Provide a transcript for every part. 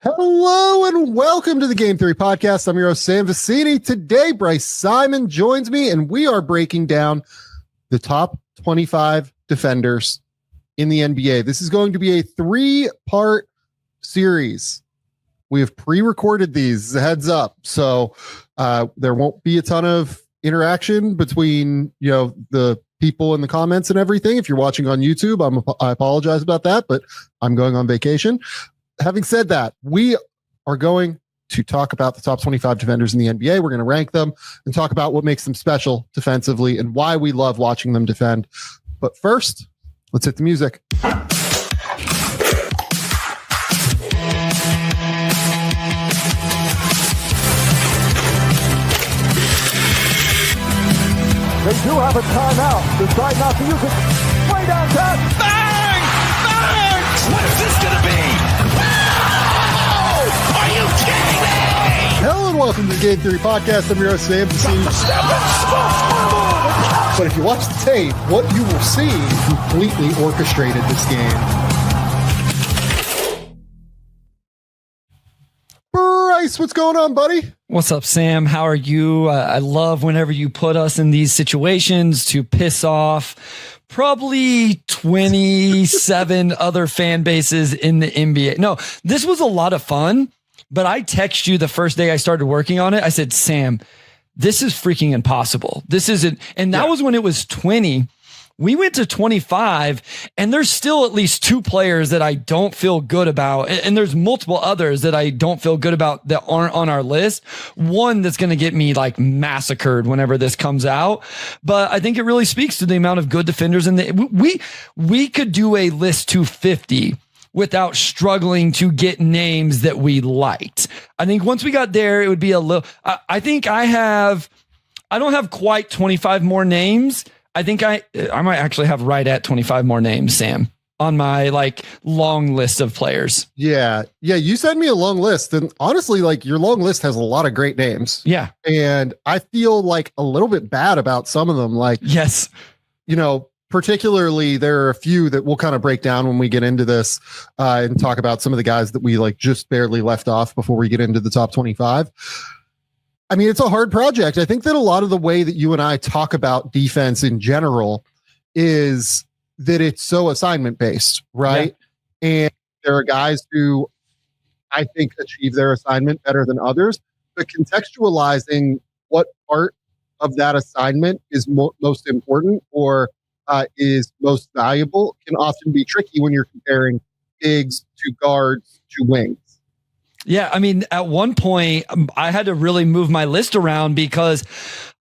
Hello and welcome to the Game Theory Podcast. I'm your host, Sam Vecenie. Today, Bryce Simon joins me, and we are breaking down the top 25 defenders in the NBA. This is going to be a 3-part series. We have pre-recorded these, heads up. So there won't be a ton of interaction between, the people in the comments and everything. If you're watching on YouTube, I apologize about that, but I'm going on vacation. Having said that, we are going to talk about the top 25 defenders in the NBA. We're going to rank them and talk about what makes them special defensively and why we love watching them defend. But first, let's hit the music. They do have a timeout. Decide not to use it. Way downtown. Bang! Bang! What is this going to be? Are you kidding me? Hello and welcome to the Game Theory Podcast. I'm your host, Sam Vecenie. But if you watch the tape, what you will see completely orchestrated this game. Bryce, what's going on, buddy? What's up, Sam? How are you? I love whenever you put us in these situations to piss off probably 27 other fan bases in the NBA. No, this was a lot of fun, but I texted you the first day I started working on it. I said, Sam, this is freaking impossible. This isn't. And that was when it was 20. We went to 25, and there's still at least 2 players that I don't feel good about. And there's multiple others that I don't feel good about that aren't on our list. One that's going to get me like massacred whenever this comes out. But I think it really speaks to the amount of good defenders in the, we could do a list to 50 without struggling to get names that we liked. I think once we got there, it would be a little, I think I don't have quite 25 more names. I think I might actually have right at 25 more names, Sam, on my long list of players. Yeah. You sent me a long list, and honestly, your long list has a lot of great names. Yeah. And I feel a little bit bad about some of them. Yes. Particularly there are a few that we'll kind of break down when we get into this and talk about some of the guys that we just barely left off before we get into the top 25. I mean, it's a hard project. I think that a lot of the way that you and I talk about defense in general is that it's so assignment based, right? Yeah. And there are guys who I think achieve their assignment better than others, but contextualizing what part of that assignment is most important or is most valuable can often be tricky when you're comparing bigs to guards to wings. Yeah, I mean, at one point, I had to really move my list around because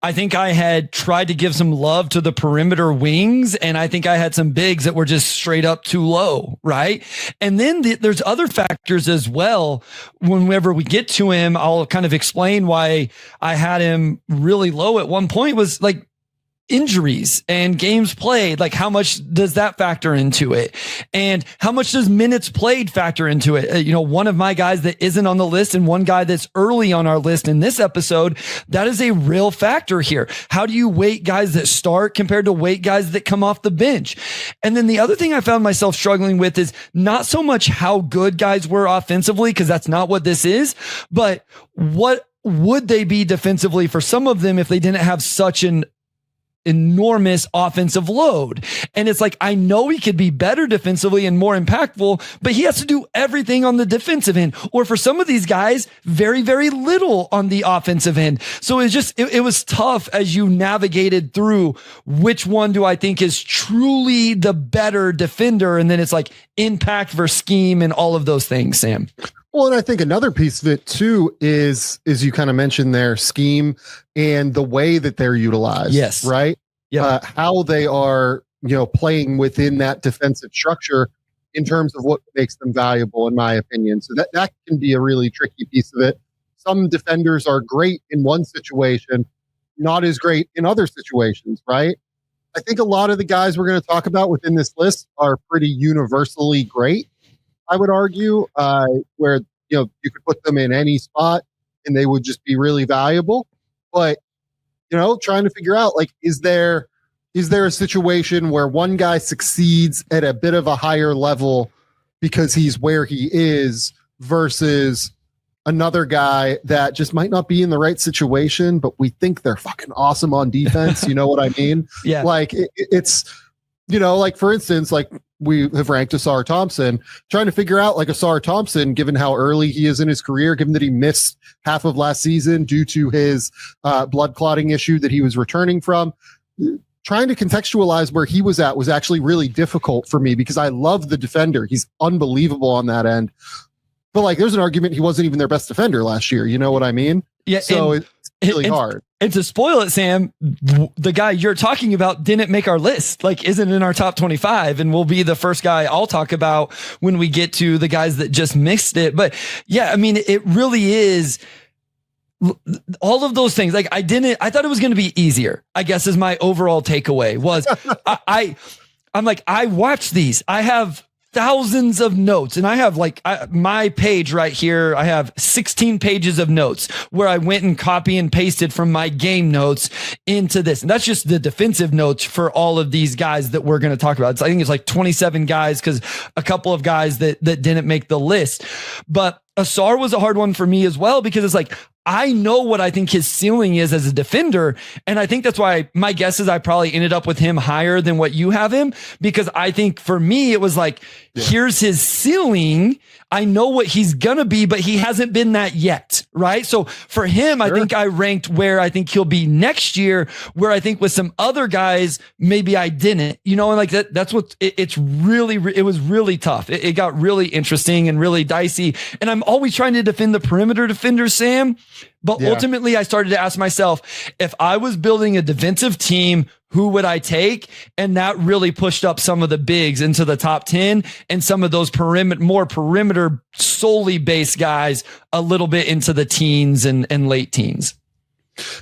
I think I had tried to give some love to the perimeter wings, and I think I had some bigs that were just straight up too low, right? And then there's other factors as well. Whenever we get to him, I'll kind of explain why I had him really low at one point was injuries and games played. How much does that factor into it? And how much does minutes played factor into it? One of my guys that isn't on the list and one guy that's early on our list in this episode, that is a real factor here. How do you weight guys that start compared to weight guys that come off the bench? And then the other thing I found myself struggling with is not so much how good guys were offensively, because that's not what this is, but what would they be defensively for some of them if they didn't have such an enormous offensive load. And it's I know he could be better defensively and more impactful, but he has to do everything on the defensive end. Or for some of these guys, very, very little on the offensive end. So it was tough as you navigated through which one do I think is truly the better defender. And then it's impact versus scheme and all of those things, Sam. Well, and I think another piece of it too is you kind of mentioned their scheme and the way that they're utilized. Yes. Right. Yeah. How they are, playing within that defensive structure in terms of what makes them valuable, in my opinion. So that can be a really tricky piece of it. Some defenders are great in one situation, not as great in other situations. Right. I think a lot of the guys we're going to talk about within this list are pretty universally great. I would argue, where you could put them in any spot and they would just be really valuable. But trying to figure out is there a situation where one guy succeeds at a bit of a higher level because he's where he is versus another guy that just might not be in the right situation, but we think they're fucking awesome on defense. You know what I mean? Yeah. Like it's, you know, like for instance, like we have ranked Asar Thompson, trying to figure out like Asar Thompson, given how early he is in his career, given that he missed half of last season due to his blood clotting issue that he was returning from. Trying to contextualize where he was at was actually really difficult for me because I love the defender. He's unbelievable on that end. But like, there's an argument he wasn't even their best defender last year. You know what I mean? Yeah. So it's really hard. And to spoil it, Sam, the guy you're talking about didn't make our list, like isn't in our top 25, and will be the first guy I'll talk about when we get to the guys that just mixed it. But yeah, I mean, it really is all of those things. Like I thought it was going to be easier, I guess, is my overall takeaway was I'm like, I watch these. I have thousands of notes, and I have like my page right here. I have 16 pages of notes where I went and copy and pasted from my game notes into this. And that's just the defensive notes for all of these guys that we're going to talk about. I think it's like 27 guys because a couple of guys that didn't make the list. But Asar was a hard one for me as well, because it's like, I know what I think his ceiling is as a defender. And I think that's why my guess is I probably ended up with him higher than what you have him, because I think for me, it was like, here's his ceiling. I know what he's going to be, but he hasn't been that yet. Right. So for him, I think I ranked where I think he'll be next year, where I think with some other guys, maybe I didn't, you know, and like that's what it was really tough. It got really interesting and really dicey. And I'm always trying to defend the perimeter defenders, Sam. But ultimately, I started to ask myself, if I was building a defensive team, who would I take? And that really pushed up some of the bigs into the top 10 and some of those more perimeter solely based guys a little bit into the teens and late teens.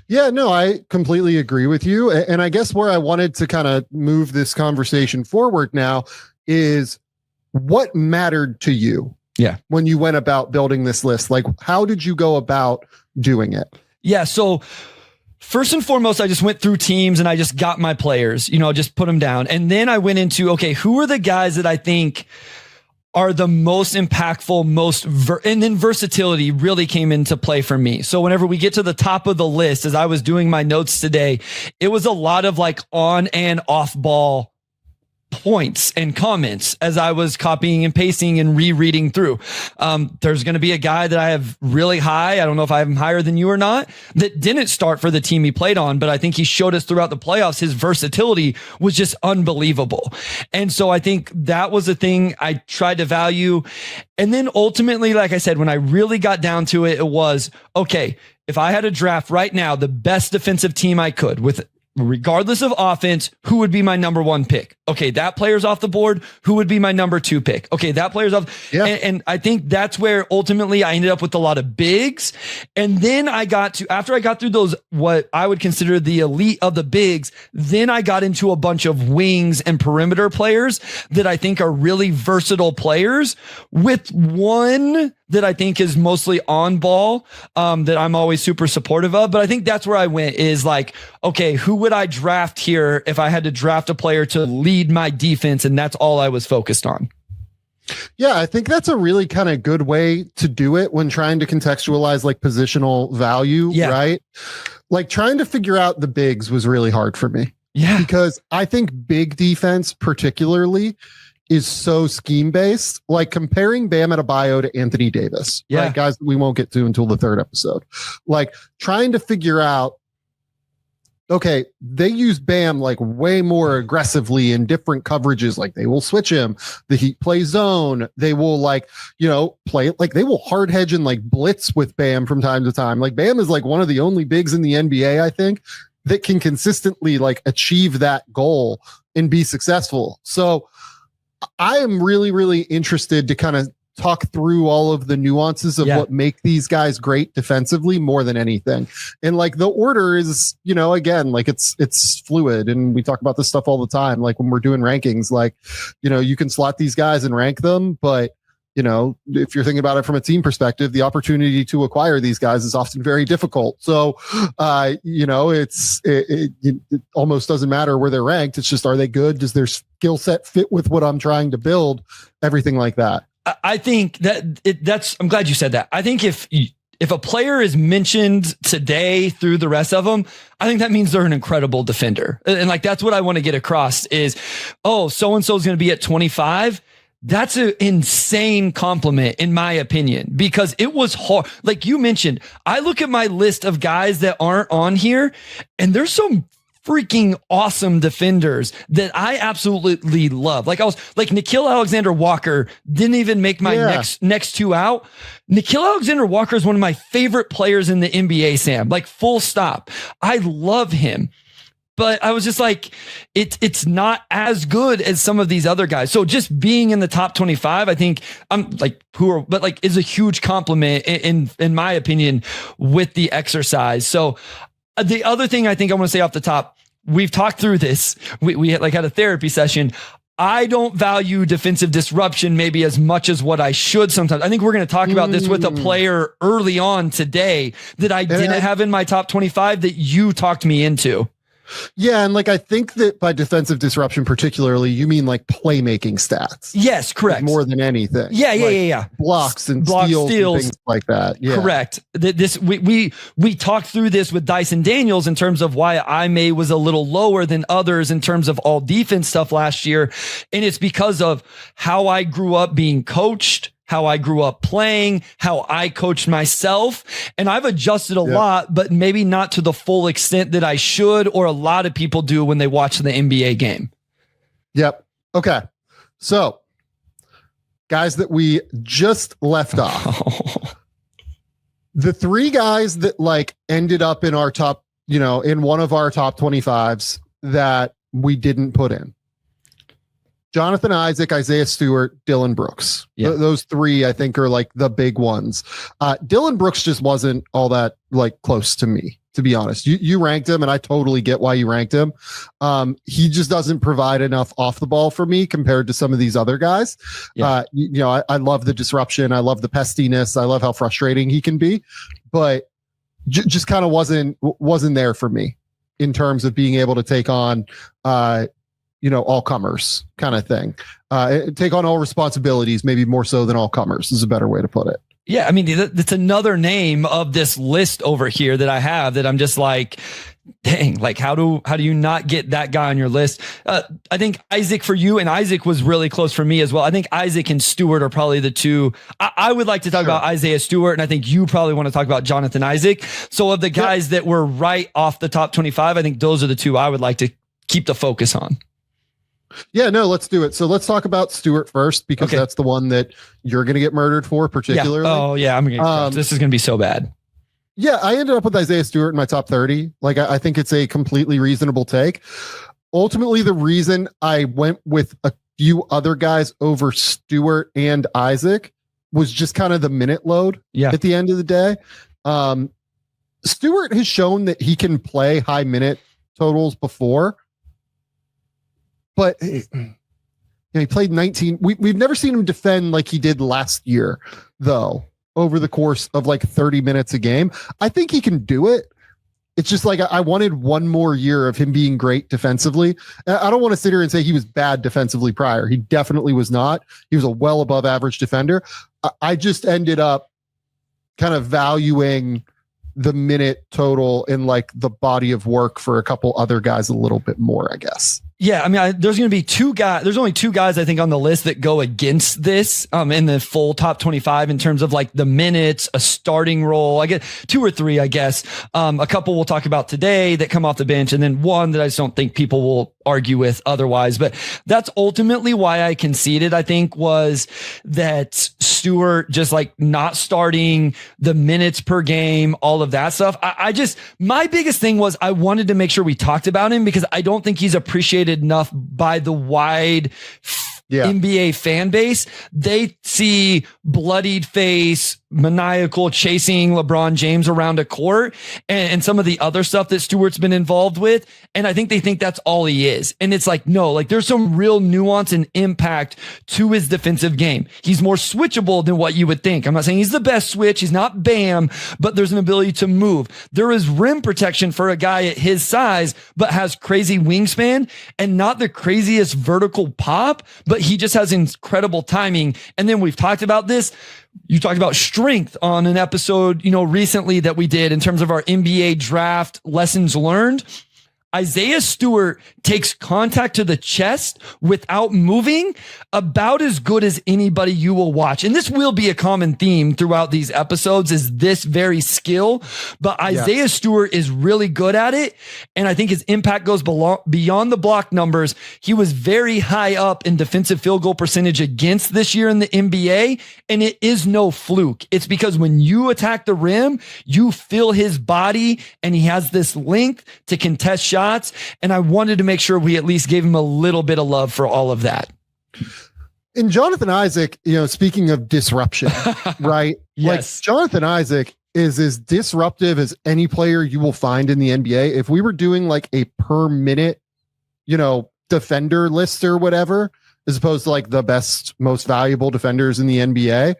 Yeah, no, I completely agree with you. And I guess where I wanted to kind of move this conversation forward now is what mattered to you. Yeah. When you went about building this list, like how did you go about doing it? Yeah. So first and foremost, I just went through teams and I just got my players, you know, just put them down. And then I went into, okay, who are the guys that I think are the most impactful, and then versatility really came into play for me. So whenever we get to the top of the list, as I was doing my notes today, it was a lot of like on and off ball points and comments as I was copying and pasting and rereading through. There's going to be a guy that I have really high. I don't know if I have him higher than you or not, that didn't start for the team he played on, but I think he showed us throughout the playoffs. His versatility was just unbelievable. And so I think that was a thing I tried to value. And then ultimately, like I said, when I really got down to it, it was, okay, if I had a draft right now, the best defensive team I could with regardless of offense, who would be my number one pick? Okay, that player's off the board. Who would be my number two pick? Okay, that player's off. Yeah. And I think that's where ultimately I ended up with a lot of bigs. And then after I got through those, what I would consider the elite of the bigs, then I got into a bunch of wings and perimeter players that I think are really versatile players, with one that I think is mostly on ball, that I'm always super supportive of. But I think that's where I went, is like, okay, who would I draft here if I had to draft a player to lead my defense? And that's all I was focused on. Yeah, I think that's a really kind of good way to do it when trying to contextualize like positional value, right? Like trying to figure out the bigs was really hard for me. Yeah. Because I think big defense particularly is so scheme based, like comparing Bam Adebayo to Anthony Davis. Yeah. Right, guys, we won't get to until the third episode. Like trying to figure out, okay, they use Bam like way more aggressively in different coverages. Like they will switch him. The Heat play zone. They will like, you know, play like they will hard hedge and like blitz with Bam from time to time. Like Bam is like one of the only bigs in the NBA, I think, that can consistently like achieve that goal and be successful. So I am really, really interested to kind of talk through all of the nuances of what make these guys great defensively more than anything. And like the order is, you know, again, like it's fluid, and we talk about this stuff all the time. Like when we're doing rankings, like, you know, you can slot these guys and rank them, but you know, if you're thinking about it from a team perspective, the opportunity to acquire these guys is often very difficult. So, you know, it almost doesn't matter where they're ranked. It's just, are they good? Does their skill set fit with what I'm trying to build? Everything like that. I think that's, I'm glad you said that. I think if a player is mentioned today through the rest of them, I think that means they're an incredible defender. And like, that's what I want to get across is, oh, so-and-so is going to be at 25. That's an insane compliment in my opinion, because it was hard. Like you mentioned, I look at my list of guys that aren't on here and there's some freaking awesome defenders that I absolutely love. Like I was like Nickeil Alexander-Walker didn't even make my next two out. Nickeil Alexander-Walker is one of my favorite players in the NBA, Sam, like full stop. I love him. But I was just like, it's not as good as some of these other guys. So just being in the top 25, I think I'm like is a huge compliment in my opinion with the exercise. So the other thing I think I want to say off the top, we've talked through this. We had a therapy session. I don't value defensive disruption maybe as much as what I should sometimes. I think we're going to talk about this with a player early on today that I didn't have in my top 25 that you talked me into. Yeah, and like I think that by defensive disruption particularly, you mean like playmaking stats. Yes, correct. More than anything. Yeah. Blocks and steals and things like that. Yeah. Correct. We talked through this with Dyson Daniels in terms of why I was a little lower than others in terms of all defense stuff last year. And it's because of how I grew up being coached, how I grew up playing, how I coached myself. And I've adjusted a lot, but maybe not to the full extent that I should, or a lot of people do when they watch the NBA game. Yep. Okay. So guys that we just left off, the three guys that like ended up in our top, in one of our top 25s that we didn't put in. Jonathan Isaac, Isaiah Stewart, Dillon Brooks. Yeah. Those three, I think, are like the big ones. Dillon Brooks just wasn't all that like close to me, to be honest. You ranked him, and I totally get why you ranked him. He just doesn't provide enough off the ball for me compared to some of these other guys. Yeah. I love the disruption. I love the pestiness. I love how frustrating he can be, but just kind of wasn't there for me in terms of being able to take on all comers kind of thing. Take on all responsibilities, maybe more so than all comers is a better way to put it. Yeah. I mean, that's another name of this list over here that I have that I'm just like, dang, like how do you not get that guy on your list? I think Isaac for you, and Isaac was really close for me as well. I think Isaac and Stewart are probably the two. I would like to talk about Isaiah Stewart, and I think you probably want to talk about Jonathan Isaac. So of the guys that were right off the top 25, I think those are the two I would like to keep the focus on. Yeah, no, let's do it. So let's talk about Stewart first, because that's the one that you're going to get murdered for particularly. Yeah. Oh yeah. This is going to be so bad. Yeah. I ended up with Isaiah Stewart in my top 30. Like, I think it's a completely reasonable take. Ultimately, the reason I went with a few other guys over Stewart and Isaac was just kind of the minute load at the end of the day. Stewart has shown that he can play high minute totals before. But he played 19. We've never seen him defend like he did last year, though, over the course of like 30 minutes a game. I think he can do it. It's just like I wanted one more year of him being great defensively. I don't want to sit here and say he was bad defensively prior. He definitely was not. He was a well above average defender. I just ended up kind of valuing the minute total in like the body of work for a couple other guys a little bit more, I guess. Yeah, I mean, there's going to be two guys. There's only two guys I think on the list that go against this in the full top 25 in terms of like the minutes, a starting role. I get two or three, I guess. A couple we'll talk about today that come off the bench, and then one that I just don't think people will argue with otherwise. But that's ultimately why I conceded, I think, was that Stewart just like not starting, the minutes per game, all of that stuff. My biggest thing was I wanted to make sure we talked about him because I don't think he's appreciated enough by the wide NBA fan base. They see bloodied face, maniacal chasing LeBron James around a court and some of the other stuff that Stewart's been involved with. And I think they think that's all he is. And it's like, no, like there's some real nuance and impact to his defensive game. He's more switchable than what you would think. I'm not saying he's the best switch. He's not Bam, but there's an ability to move. There is rim protection for a guy at his size, but has crazy wingspan and not the craziest vertical pop, but he just has incredible timing. And then we've talked about this. You talked about strength on an episode, recently that we did in terms of our NBA draft lessons learned. Isaiah Stewart takes contact to the chest without moving about as good as anybody you will watch. And this will be a common theme throughout these episodes is this very skill, but Isaiah Stewart is really good at it. And I think his impact goes beyond the block numbers. He was very high up in defensive field goal percentage against this year in the NBA. And it is no fluke. It's because when you attack the rim, you feel his body and he has this length to contest shots. And I wanted to make sure we at least gave him a little bit of love for all of that. And Jonathan Isaac, speaking of disruption, right? Yes. Like Jonathan Isaac is as disruptive as any player you will find in the NBA. If we were doing like a per minute, defender list or whatever, as opposed to like the best, most valuable defenders in the NBA,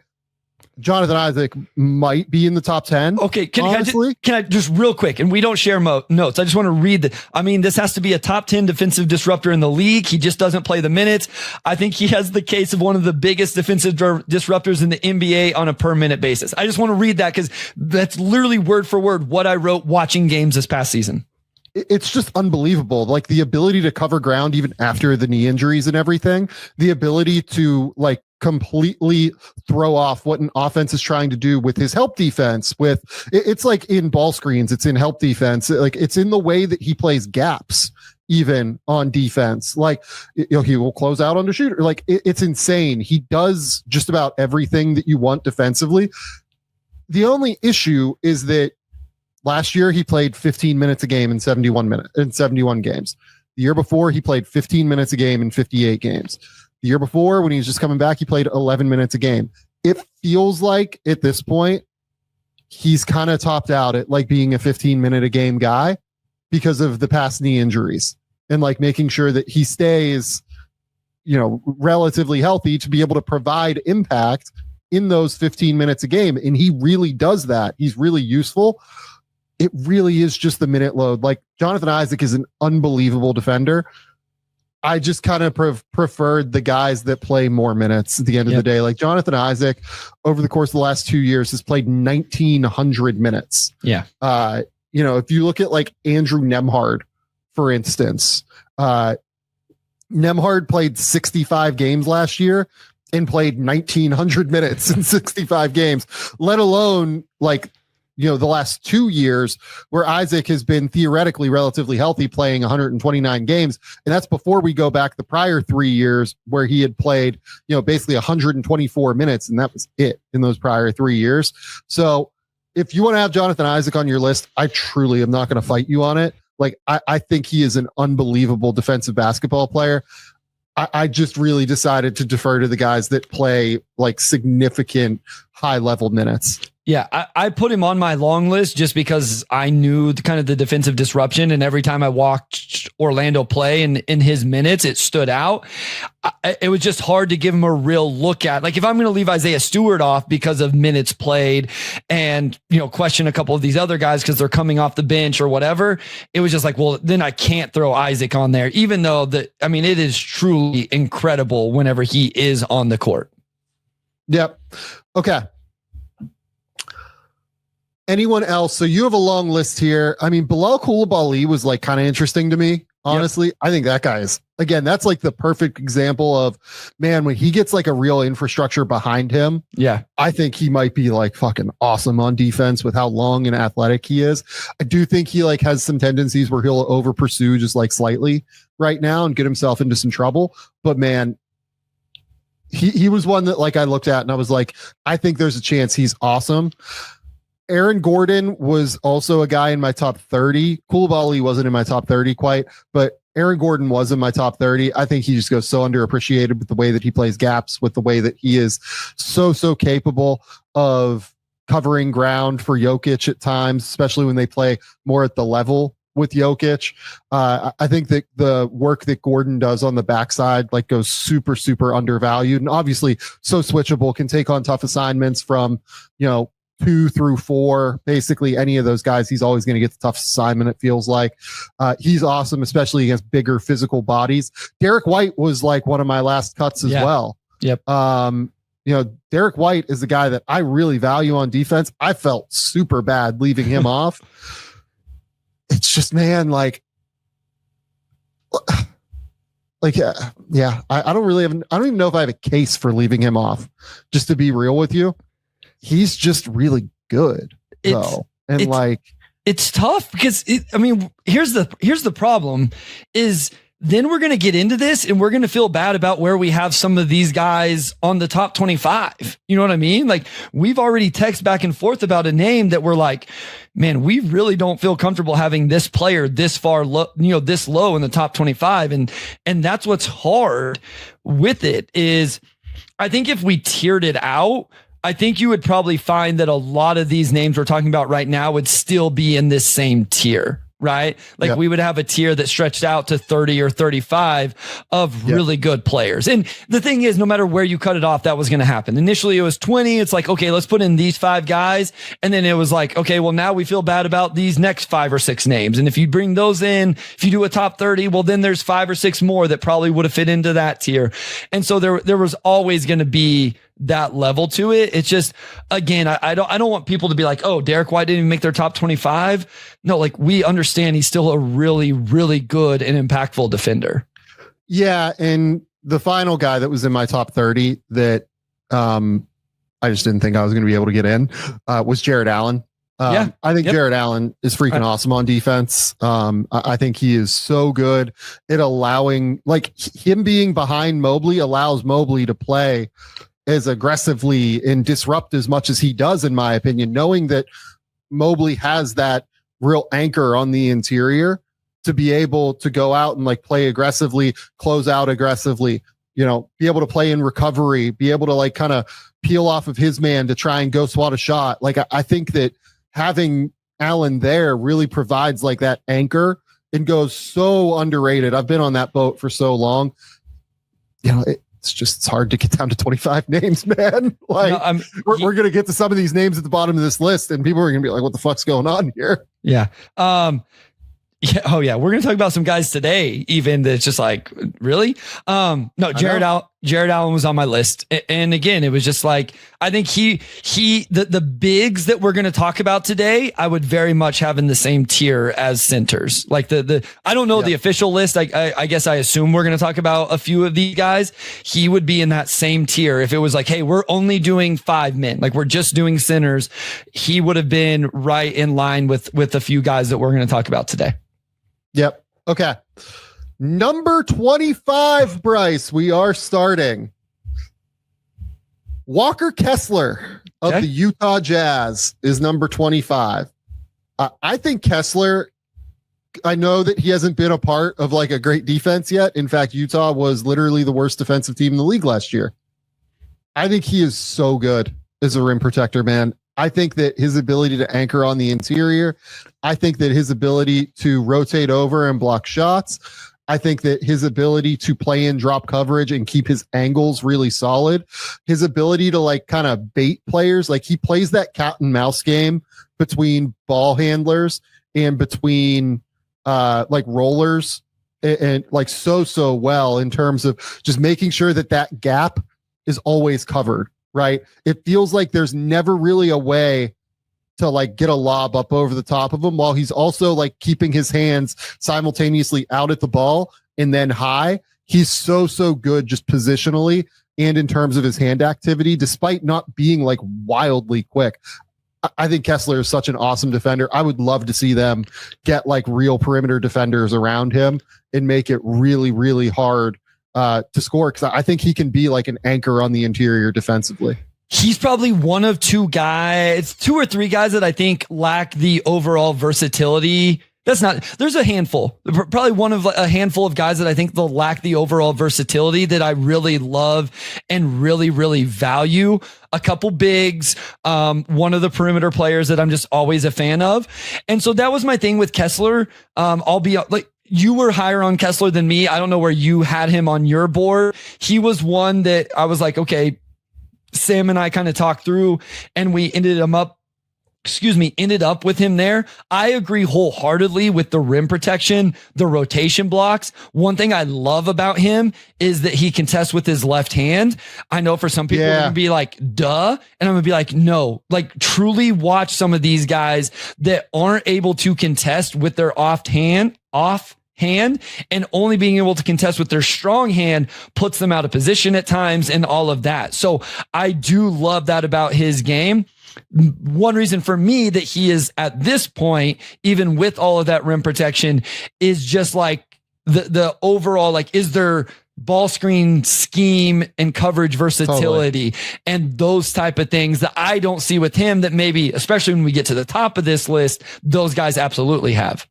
Jonathan Isaac might be in the top 10. Okay. Can I just real quick, and we don't share notes. I just want to read this has to be a top 10 defensive disruptor in the league. He just doesn't play the minutes. I think he has the case of one of the biggest defensive disruptors in the NBA on a per minute basis. I just want to read that because that's literally word for word what I wrote watching games this past season. It's just unbelievable. Like the ability to cover ground even after the knee injuries and everything, the ability to like completely throw off what an offense is trying to do with his help defense. It's like in ball screens, it's in help defense. Like it's in the way that he plays gaps, even on defense. Like, he will close out on the shooter. Like it's insane. He does just about everything that you want defensively. The only issue is that last year he played 15 minutes a game in 71 games. The year before he played 15 minutes a game in 58 games. The year before, when he was just coming back, he played 11 minutes a game. It feels like at this point, he's kind of topped out at like being a 15-minute a game guy because of the past knee injuries and like making sure that he stays, relatively healthy to be able to provide impact in those 15 minutes a game. And he really does that. He's really useful. It really is just the minute load. Like Jonathan Isaac is an unbelievable defender. I just kind of preferred the guys that play more minutes at the end of the day. Like Jonathan Isaac, over the course of the last 2 years, has played 1,900 minutes. Yeah. If you look at like Andrew Nembhard, for instance, Nembhard played 65 games last year and played 1,900 minutes in 65 games, let alone like, the last 2 years where Isaac has been theoretically relatively healthy, playing 129 games. And that's before we go back the prior 3 years where he had played, basically 124 minutes. And that was it in those prior 3 years. So if you want to have Jonathan Isaac on your list, I truly am not going to fight you on it. Like, I think he is an unbelievable defensive basketball player. I just really decided to defer to the guys that play like significant high level minutes. Yeah, I put him on my long list just because I knew the defensive disruption, and every time I watched Orlando play in his minutes, it stood out. It was just hard to give him a real look at. Like if I'm going to leave Isaiah Stewart off because of minutes played and, question a couple of these other guys because they're coming off the bench or whatever, it was just like, well, then I can't throw Isaac on there, even though it is truly incredible whenever he is on the court. Yep. Okay. Anyone else? So you have a long list here. Bilal Coulibaly was like kind of interesting to me, honestly. Yep. I think that guy is, again, that's like the perfect example of, man, when he gets like a real infrastructure behind him. Yeah. I think he might be like fucking awesome on defense with how long and athletic he is. I do think he like has some tendencies where he'll over pursue just like slightly right now and get himself into some trouble. But man, he was one that like I looked at and I was like, I think there's a chance he's awesome. Aaron Gordon was also a guy in my top 30. Coulibaly wasn't in my top 30 quite, but Aaron Gordon was in my top 30. I think he just goes so underappreciated with the way that he plays gaps, with the way that he is so capable of covering ground for Jokic at times, especially when they play more at the level with Jokic. I think that the work that Gordon does on the backside like goes super, super undervalued, and obviously so switchable, can take on tough assignments from, 2 through 4, basically any of those guys. He's always going to get the tough assignment. It feels like he's awesome, especially against bigger physical bodies. Derek White was like one of my last cuts as well. Yep. Derek White is the guy that I really value on defense. I felt super bad leaving him off. It's just, man, I don't even know if I have a case for leaving him off, just to be real with you. He's just really good. It's tough because here's the problem is then we're going to get into this and we're going to feel bad about where we have some of these guys on the top 25. You know what I mean? Like, we've already texted back and forth about a name that we're like, man, we really don't feel comfortable having this player this far low, this low in the top 25. And that's what's hard with it is, I think if we tiered it out, I think you would probably find that a lot of these names we're talking about right now would still be in this same tier, right? Like, we would have a tier that stretched out to 30 or 35 of really good players. And the thing is, no matter where you cut it off, that was going to happen. Initially it was 20. It's like, okay, let's put in these 5 guys. And then it was like, okay, well, now we feel bad about these next 5 or 6 names. And if you bring those in, if you do a top 30, well, then there's 5 or 6 more that probably would have fit into that tier. And so there was always going to be that level to it. It's just, again, I don't want people to be like, oh, Derek White didn't even make their top 25. No, like, we understand he's still a really, really good and impactful defender. Yeah. And the final guy that was in my top 30 that I just didn't think I was going to be able to get in was Jared Allen. I think Jared Allen is freaking awesome on defense. I think he is so good at allowing, like, him being behind Mobley allows Mobley to play as aggressively and disrupt as much as he does, in my opinion, knowing that Mobley has that real anchor on the interior to be able to go out and like play aggressively, close out aggressively, be able to play in recovery, be able to like kind of peel off of his man to try and go swat a shot. Like, I think that having Allen there really provides like that anchor and goes so underrated. I've been on that boat for so long. It's hard to get down to 25 names, man. Like, we're going to get to some of these names at the bottom of this list and people are going to be like, what the fuck's going on here? Yeah. Oh yeah. We're going to talk about some guys today, even that's just like, really? No, Jared Allen was on my list. And again, it was just like, I think the bigs that we're going to talk about today, I would very much have in the same tier as centers. Like I don't know the official list. I guess I assume we're going to talk about a few of these guys. He would be in that same tier. If it was like, hey, we're only doing 5 men, like we're just doing centers, he would have been right in line with a few guys that we're going to talk about today. Yep. Okay. Number 25, Bryce, we are starting. Walker Kessler of the Utah Jazz is number 25. I think Kessler, I know that he hasn't been a part of like a great defense yet. In fact, Utah was literally the worst defensive team in the league last year. I think he is so good as a rim protector, man. I think that his ability to anchor on the interior, I think that his ability to rotate over and block shots, I think that his ability to play in drop coverage and keep his angles really solid, his ability to like kind of bait players, like he plays that cat and mouse game between ball handlers and between like rollers and like so well in terms of just making sure that gap is always covered. Right. It feels like there's never really a way to like get a lob up over the top of him while he's also like keeping his hands simultaneously out at the ball and then high. He's so good just positionally and in terms of his hand activity, despite not being like wildly quick. I think Kessler is such an awesome defender. I would love to see them get like real perimeter defenders around him and make it really, really hard to score, because I think he can be like an anchor on the interior defensively. He's probably one of 2 or 3 guys that I think lack the overall versatility There's a handful, probably one of a handful of guys that I think they'll lack the overall versatility that I really love and really, really value. A couple bigs, one of the perimeter players that I'm just always a fan of. And so that was my thing with Kessler. I'll be like, you were higher on Kessler than me. I don't know where you had him on your board. He was one that I was like, okay, Sam and I kind of talked through and we ended up with him there. I agree wholeheartedly with the rim protection, the rotation blocks. One thing I love about him is that he contests with his left hand. I know for some people, they're going to be like, duh. And I'm going to be like, no, like truly watch some of these guys that aren't able to contest with their off hand, and only being able to contest with their strong hand puts them out of position at times and all of that. So I do love that about his game. One reason for me that he is at this point, even with all of that rim protection, is just like the overall, like, is there ball screen scheme and coverage versatility and those type of things that I don't see with him that maybe, especially when we get to the top of this list, those guys absolutely have.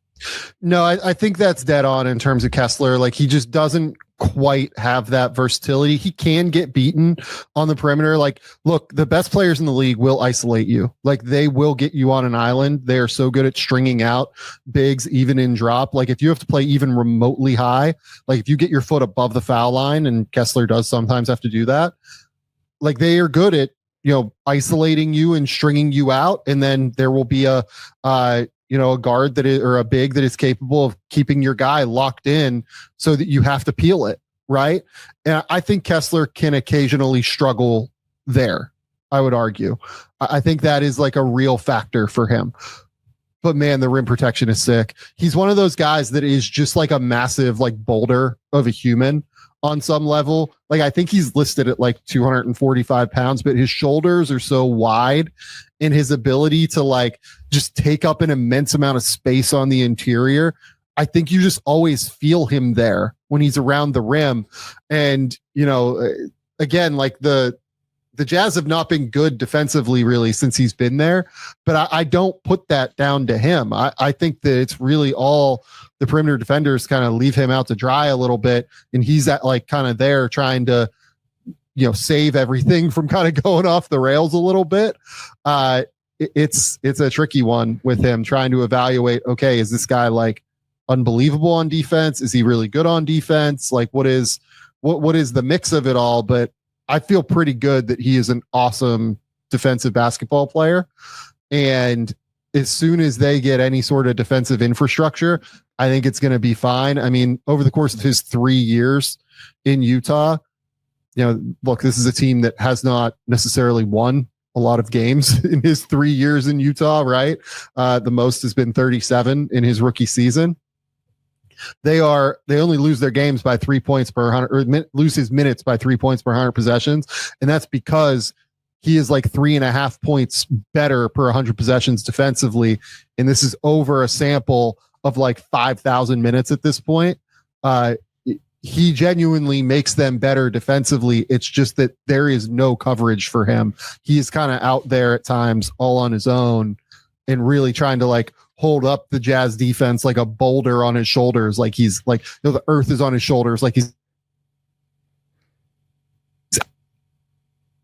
No, I think that's dead on in terms of Kessler. Like, he just doesn't quite have that versatility. He can get beaten on the perimeter. Like, look, the best players in the league will isolate you. Like, they will get you on an island. They are so good at stringing out bigs, even in drop. Like, if you have to play even remotely high, like if you get your foot above the foul line, and Kessler does sometimes have to do that, like, they are good at, isolating you and stringing you out. And then there will be a guard that is, or a big that is capable of keeping your guy locked in so that you have to peel it. Right. And I think Kessler can occasionally struggle there. I would argue. I think that is like a real factor for him, but man, the rim protection is sick. He's one of those guys that is just like a massive, like, boulder of a human on some level. Like, I think he's listed at like 245 pounds, but his shoulders are so wide and his ability to like just take up an immense amount of space on the interior. I think you just always feel him there when he's around the rim. And, again, like the Jazz have not been good defensively really since he's been there, but I don't put that down to him. I think that it's really all the perimeter defenders kind of leave him out to dry a little bit. And he's at like kind of there trying to, save everything from kind of going off the rails a little bit. It's a tricky one with him trying to evaluate, okay, is this guy like unbelievable on defense? Is he really good on defense? Like, what is the mix of it all? But I feel pretty good that he is an awesome defensive basketball player. And as soon as they get any sort of defensive infrastructure, I think it's going to be fine. I mean, over the course of his 3 years in Utah, look, this is a team that has not necessarily won a lot of games in his 3 years in Utah, right? The most has been 37 in his rookie season. They only lose their games by 3 points per 100, or lose his minutes by 3 points per 100 possessions. And that's because he is like 3.5 points better per 100 possessions defensively. And this is over a sample of like 5,000 minutes at this point. He genuinely makes them better defensively. It's just that there is no coverage for him. He's kind of out there at times all on his own and really trying to like hold up the Jazz defense like a boulder on his shoulders. Like he's like, the earth is on his shoulders. Like he's.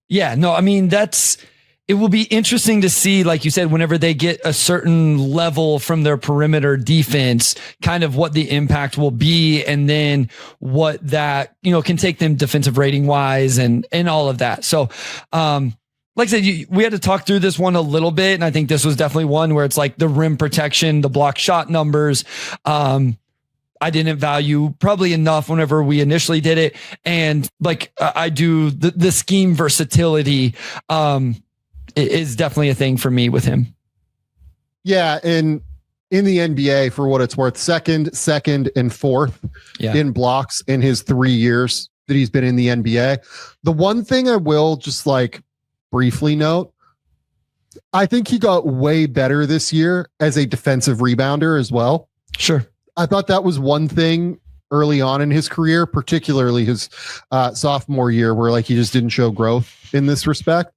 Yeah, no, I mean, it will be interesting to see, like you said, whenever they get a certain level from their perimeter defense, kind of what the impact will be. And then what that, can take them defensive rating wise and all of that. So, like I said, we had to talk through this one a little bit. And I think this was definitely one where it's like the rim protection, the block shot numbers. I didn't value probably enough whenever we initially did it. And like I do the scheme versatility, is definitely a thing for me with him. Yeah. And in the NBA, for what it's worth, second, and fourth in blocks in his 3 years that he's been in the NBA. The one thing I will just like briefly note, I think he got way better this year as a defensive rebounder as well. Sure. I thought that was one thing early on in his career, particularly his sophomore year, where like he just didn't show growth in this respect.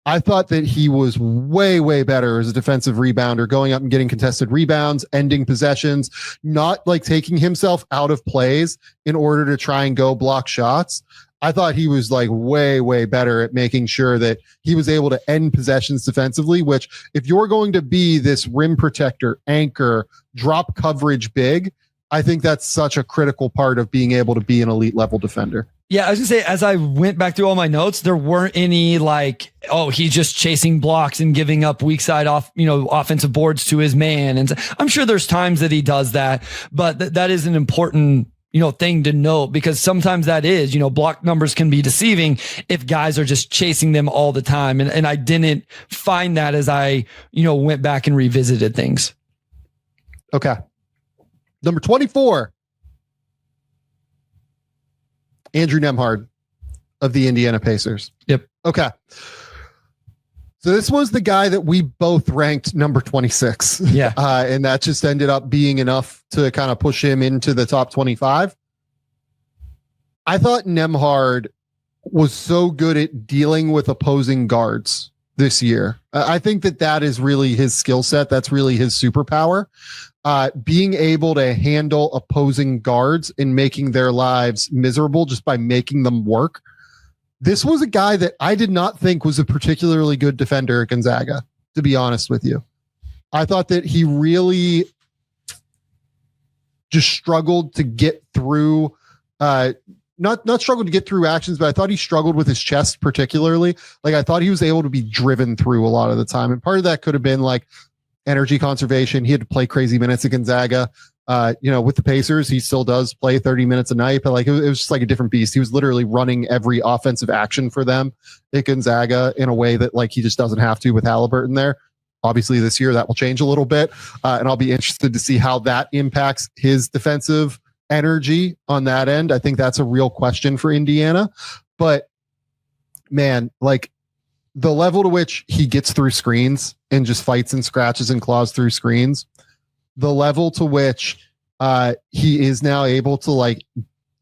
I thought that he was way, way better as a defensive rebounder, going up and getting contested rebounds, ending possessions, not like taking himself out of plays in order to try and go block shots. I thought he was like way, way better at making sure that he was able to end possessions defensively, which if you're going to be this rim protector, anchor, drop coverage big, I think that's such a critical part of being able to be an elite level defender. Yeah, I was gonna say, as I went back through all my notes, there weren't any like, oh, he's just chasing blocks and giving up weak side offensive boards to his man. And I'm sure there's times that he does that, but that is an important, thing to note, because sometimes that is, block numbers can be deceiving if guys are just chasing them all the time. And I didn't find that as I, went back and revisited things. Okay. Number 24. Andrew Nembhard of the Indiana Pacers. Yep. Okay. So this was the guy that we both ranked number 26. Yeah. And that just ended up being enough to kind of push him into the top 25. I thought Nembhard was so good at dealing with opposing guards this year. I think that is really his skill set. That's really his superpower. Being able to handle opposing guards and making their lives miserable just by making them work. This was a guy that I did not think was a particularly good defender at Gonzaga, to be honest with you. I thought that he really just struggled to get through, not struggled to get through actions, but I thought he struggled with his chest particularly. Like I thought he was able to be driven through a lot of the time. And part of that could have been like energy conservation. He had to play crazy minutes at Gonzaga. With the Pacers, he still does play 30 minutes a night, but like it was just like a different beast. He was literally running every offensive action for them at Gonzaga in a way that like he just doesn't have to with Halliburton there. Obviously this year that will change a little bit. And I'll be interested to see how that impacts his defensive energy on that end. I think that's a real question for Indiana, but man, like the level to which he gets through screens and just fights and scratches and claws through screens, the level to which he is now able to like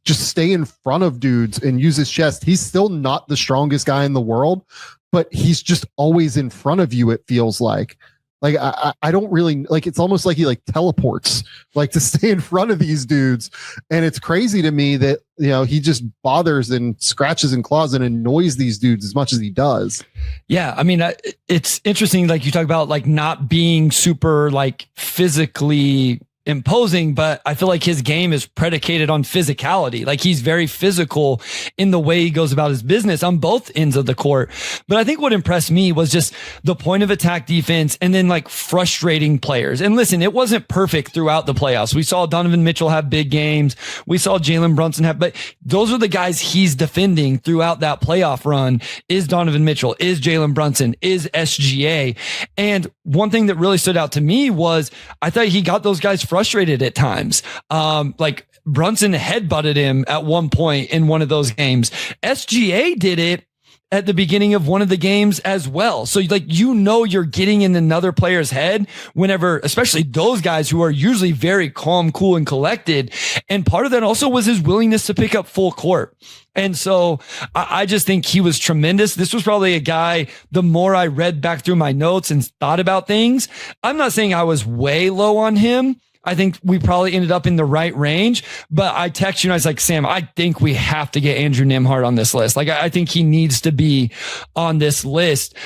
just stay in front of dudes and use his chest. He's still not the strongest guy in the world, but he's just always in front of you. It feels like I don't really like, it's almost like he like teleports like to stay in front of these dudes. And it's crazy to me that, he just bothers and scratches and claws and annoys these dudes as much as he does. Yeah. I mean, it's interesting. Like you talk about like not being super like physically imposing, but I feel like his game is predicated on physicality. Like he's very physical in the way he goes about his business on both ends of the court. But I think what impressed me was just the point of attack defense and then like frustrating players. And listen, it wasn't perfect throughout the playoffs. We saw Donovan Mitchell have big games. We saw Jalen Brunson have, but those are the guys he's defending throughout that playoff run is Donovan Mitchell, is Jalen Brunson, is SGA. And one thing that really stood out to me was I thought he got those guys frustrated at times. Like Brunson headbutted him at one point in one of those games. SGA did it at the beginning of one of the games as well. So like, you're getting in another player's head whenever, especially those guys who are usually very calm, cool, and collected. And part of that also was his willingness to pick up full court. And so I just think he was tremendous. This was probably a guy, the more I read back through my notes and thought about things, I'm not saying I was way low on him. I think we probably ended up in the right range, but I text you and I was like, Sam, I think we have to get Andrew Nembhard on this list. Like, I think he needs to be on this list.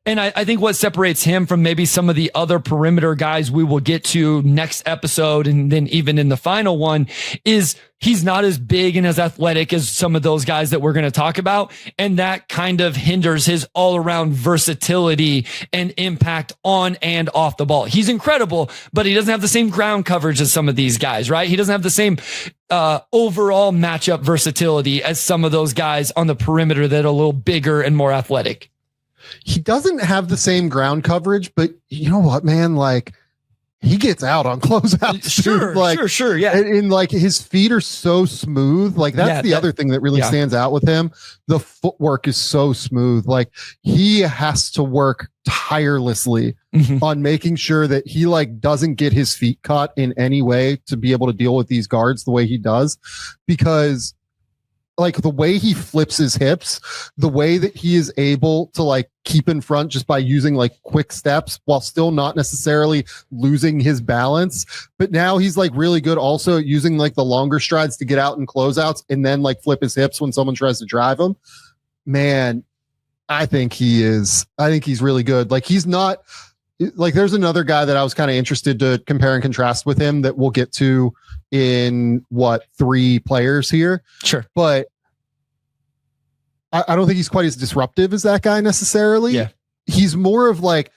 And I think what separates him from maybe some of the other perimeter guys we will get to next episode and then even in the final one is he's not as big and as athletic as some of those guys that we're going to talk about. And that kind of hinders his all around versatility and impact on and off the ball. He's incredible, but he doesn't have the same ground coverage as some of these guys, right? He doesn't have the same overall matchup versatility as some of those guys on the perimeter that are a little bigger and more athletic. He doesn't have the same ground coverage, but you know what, man? Like he gets out on closeouts. Sure, like, sure. Yeah. And like his feet are so smooth. Like that's the other thing that really stands out with him. The footwork is so smooth. Like he has to work tirelessly on making sure that he like doesn't get his feet caught in any way to be able to deal with these guards the way he does, because like the way he flips his hips, the way that he is able to like keep in front just by using like quick steps while still not necessarily losing his balance. But now he's like really good also at using like the longer strides to get out in closeouts and then like flip his hips when someone tries to drive him. Man, I think he's really good. Like he's not like, there's another guy that I was kind of interested to compare and contrast with him that we'll get to in 3 players here. Sure. But I don't think he's quite as disruptive as that guy necessarily. Yeah. He's more of like,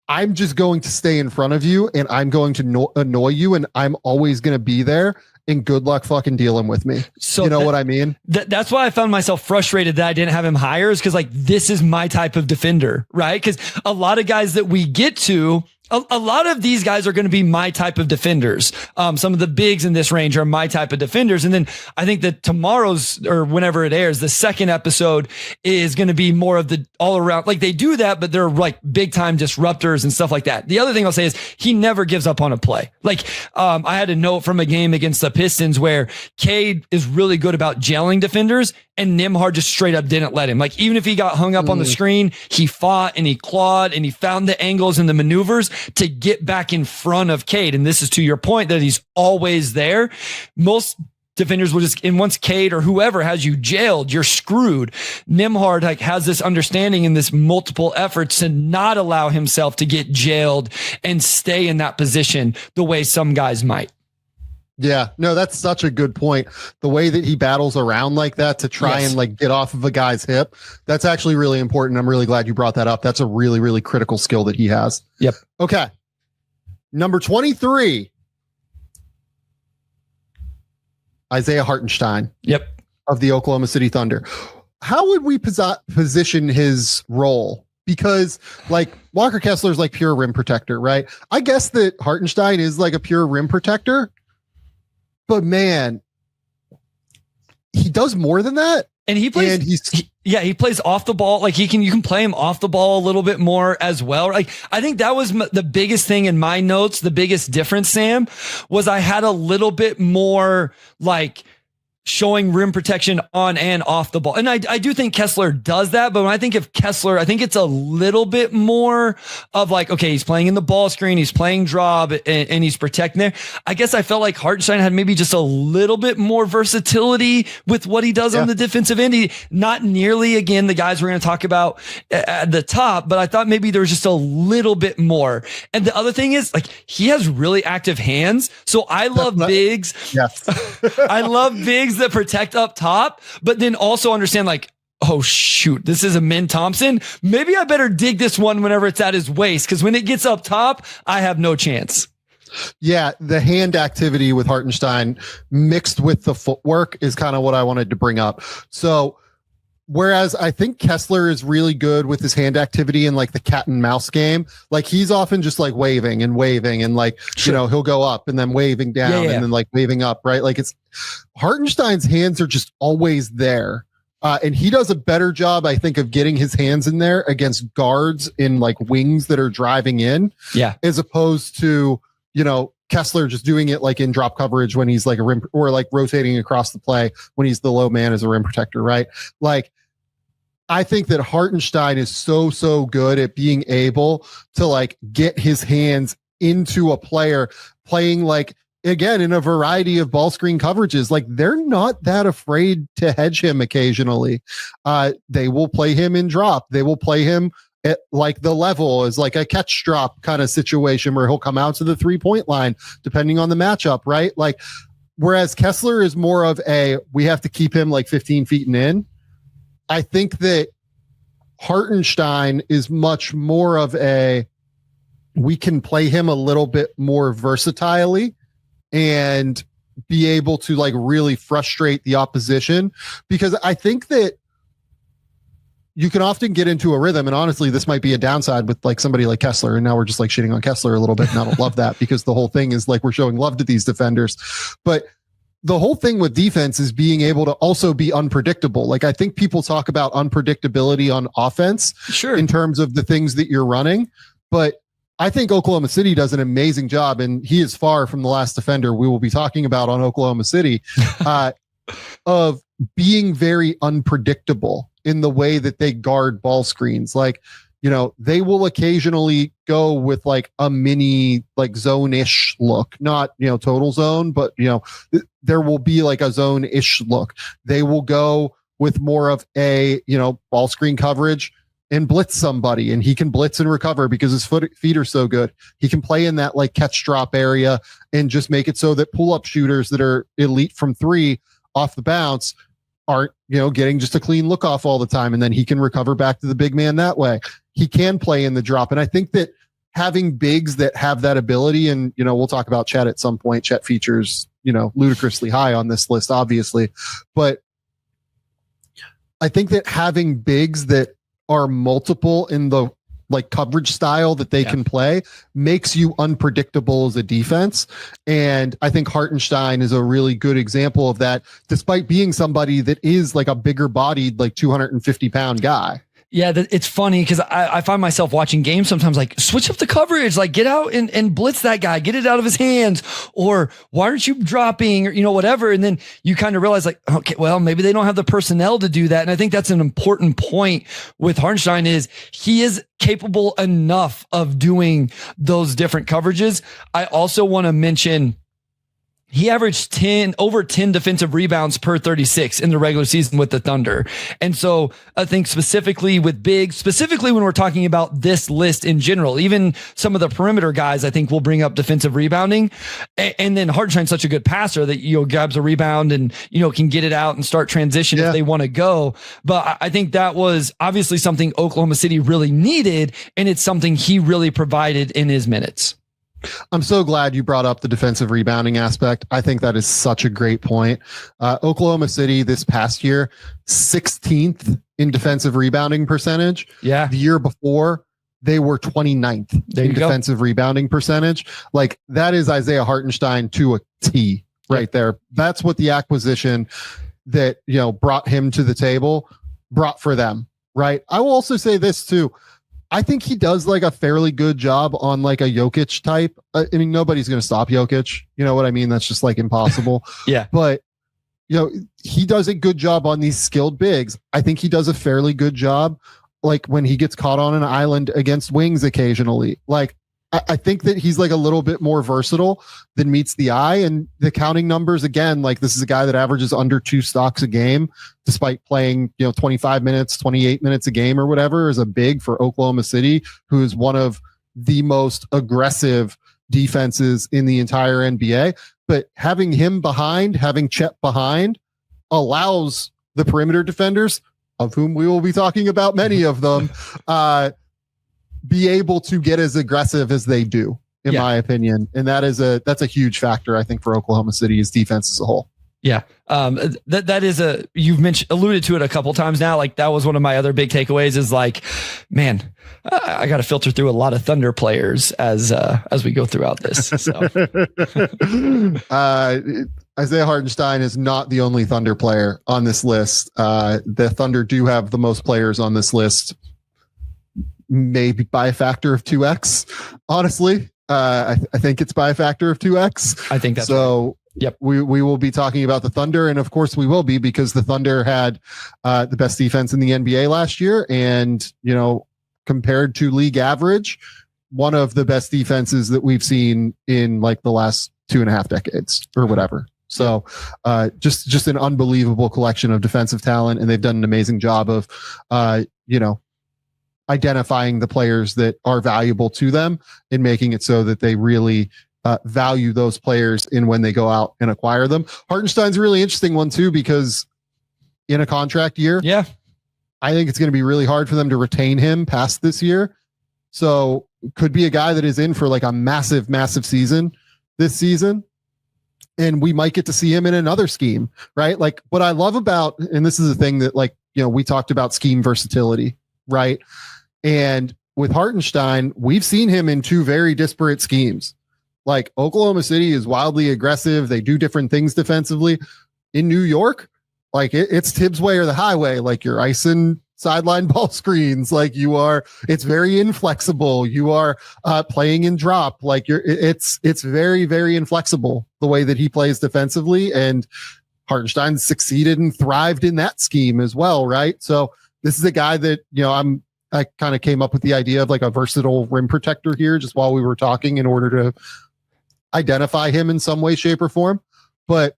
I'm just going to stay in front of you and I'm going to annoy you and I'm always going to be there. And good luck fucking dealing with me. So you know what I mean? That's why I found myself frustrated that I didn't have him higher, is because like this is my type of defender, right? Because a lot of guys that we get to, a lot of these guys are going to be my type of defenders. Some of the bigs in this range are my type of defenders. And then I think that tomorrow's, or whenever it airs, the second episode is going to be more of the all around. Like they do that, but they're like big time disruptors and stuff like that. The other thing I'll say is he never gives up on a play. Like I had a note from a game against the Pistons where Cade is really good about gelling defenders, and Nembhard just straight up didn't let him. Like even if he got hung up on the screen, he fought and he clawed and he found the angles and the maneuvers to get back in front of Cade. And this is to your point that he's always there. Most defenders will just, and once Cade or whoever has you jailed, you're screwed. Nembhard like has this understanding and this multiple efforts to not allow himself to get jailed and stay in that position the way some guys might. Yeah, no, that's such a good point. The way that he battles around like that to try and like get off of a guy's hip, that's actually really important. I'm really glad you brought that up. That's a really, really critical skill that he has. Yep. Okay. Number 23, Isaiah Hartenstein. Yep. Of the Oklahoma City Thunder. How would we position his role? Because like Walker Kessler is like pure rim protector, right? I guess that Hartenstein is like a pure rim protector. But man, he does more than that. And he plays, he plays off the ball. Like you can play him off the ball a little bit more as well. Like I think that was the biggest thing in my notes. The biggest difference, Sam, was I had a little bit more like showing rim protection on and off the ball. And I do think Kessler does that, but when I think of Kessler, I think it's a little bit more of like, okay, he's playing in the ball screen, he's playing drop and he's protecting there. I guess I felt like Hartenstein had maybe just a little bit more versatility with what he does on the defensive end. He, not nearly, again, the guys we're going to talk about at the top, but I thought maybe there was just a little bit more. And the other thing is like, he has really active hands. So I love bigs. Yes. I love bigs that protect up top, but then also understand like, oh shoot, this is a Min Thompson. Maybe I better dig this one whenever it's at his waist, because when it gets up top, I have no chance. Yeah, the hand activity with Hartenstein mixed with the footwork is kind of what I wanted to bring up. So whereas I think Kessler is really good with his hand activity in like the cat and mouse game, like he's often just like waving and like, you know, he'll go up and then waving down and then like waving up, right? Like it's Hartenstein's hands are just always there. And he does a better job, I think, of getting his hands in there against guards in like wings that are driving in. Yeah. As opposed to, you know, Kessler just doing it like in drop coverage when he's like a rim, or like rotating across the play when he's the low man as a rim protector, right? Like, I think that Hartenstein is so good at being able to like get his hands into a player playing like, again, in a variety of ball screen coverages. Like they're not that afraid to hedge him occasionally. They will play him in drop. They will play him at like the level is like a catch drop kind of situation where he'll come out to the 3-point line, depending on the matchup, right? Like, whereas Kessler is more of a, we have to keep him like 15 feet and in. I think that Hartenstein is much more of a, we can play him a little bit more versatilely and be able to like really frustrate the opposition, because I think that you can often get into a rhythm, and honestly, this might be a downside with like somebody like Kessler. And now we're just like shitting on Kessler a little bit. And I don't love that, because the whole thing is like, we're showing love to these defenders, but the whole thing with defense is being able to also be unpredictable. Like I think people talk about unpredictability on offense, sure, in terms of the things that you're running, but I think Oklahoma City does an amazing job, and he is far from the last defender we will be talking about on Oklahoma City. of being very unpredictable in the way that they guard ball screens. Like, they will occasionally go with like a mini, like zone-ish look, not, total zone, but, there will be like a zone-ish look. They will go with more of a, ball screen coverage and blitz somebody, and he can blitz and recover because his feet are so good. He can play in that like catch drop area and just make it so that pull-up shooters that are elite from three off the bounce aren't, getting just a clean look off all the time. And then he can recover back to the big man that way. He can play in the drop. And I think that having bigs that have that ability, and, we'll talk about Chet at some point. Chet features, ludicrously high on this list, obviously. But I think that having bigs that are multiple in the like coverage style that they can play makes you unpredictable as a defense. And I think Hartenstein is a really good example of that, despite being somebody that is like a bigger bodied, like 250-pound guy. Yeah, it's funny because I find myself watching games sometimes like switch up the coverage, like get out and blitz that guy, get it out of his hands, or why aren't you dropping, or whatever. And then you kind of realize like, okay, well, maybe they don't have the personnel to do that. And I think that's an important point with Hartenstein is he is capable enough of doing those different coverages. I also want to mention he averaged over 10 defensive rebounds per 36 in the regular season with the Thunder. And so I think specifically with bigs, specifically when we're talking about this list in general, even some of the perimeter guys, I think will bring up defensive rebounding. And then Hartenstein's such a good passer that, grabs a rebound and, can get it out and start transition if they want to go. But I think that was obviously something Oklahoma City really needed. And it's something he really provided in his minutes. I'm so glad you brought up the defensive rebounding aspect. I think that is such a great point. Oklahoma City this past year, 16th in defensive rebounding percentage. Yeah. The year before, they were 29th in defensive rebounding percentage. Like that is Isaiah Hartenstein to a T right there. That's what the acquisition that, brought him to the table brought for them. Right. I will also say this too. I think he does like a fairly good job on like a Jokic type. I mean, nobody's going to stop Jokic. You know what I mean? That's just like impossible. Yeah. But, he does a good job on these skilled bigs. I think he does a fairly good job. Like when he gets caught on an island against wings occasionally, like I think that he's like a little bit more versatile than meets the eye. And the counting numbers, again, like this is a guy that averages under 2 stocks a game, despite playing, 25 minutes, 28 minutes a game or whatever, as a big for Oklahoma City, who is one of the most aggressive defenses in the entire NBA. But having him behind, having Chet behind, allows the perimeter defenders, of whom we will be talking about many of them, be able to get as aggressive as they do, in my opinion. And that's a huge factor, I think, for Oklahoma City's defense as a whole. Yeah. That is you've alluded to it a couple times now. Like that was one of my other big takeaways is like, man, I got to filter through a lot of Thunder players as we go throughout this. So. Isaiah Hartenstein is not the only Thunder player on this list. The Thunder do have the most players on this list, maybe by a factor of 2x. Honestly, I think it's by a factor of 2x. I think that's so. Right. Yep. We will be talking about the Thunder, and of course we will be, because the Thunder had the best defense in the NBA last year, and compared to league average, one of the best defenses that we've seen in like the last 2.5 decades or whatever. So just an unbelievable collection of defensive talent, and they've done an amazing job of identifying the players that are valuable to them and making it so that they really value those players in when they go out and acquire them. Hartenstein's a really interesting one too, because in a contract year, I think it's going to be really hard for them to retain him past this year. So could be a guy that is in for like a massive, massive season this season. And we might get to see him in another scheme, right? Like what I love about, and this is the thing that like, we talked about scheme versatility, right? And with Hartenstein, we've seen him in 2 very disparate schemes. Like Oklahoma City is wildly aggressive. They do different things defensively. In New York, like it's Tibbs way or the highway. Like you're icing sideline ball screens. Like it's very inflexible. You are playing in drop. Like it's very, very inflexible the way that he plays defensively. And Hartenstein succeeded and thrived in that scheme as well, right? So this is a guy that, I kind of came up with the idea of like a versatile rim protector here just while we were talking in order to identify him in some way, shape, or form. But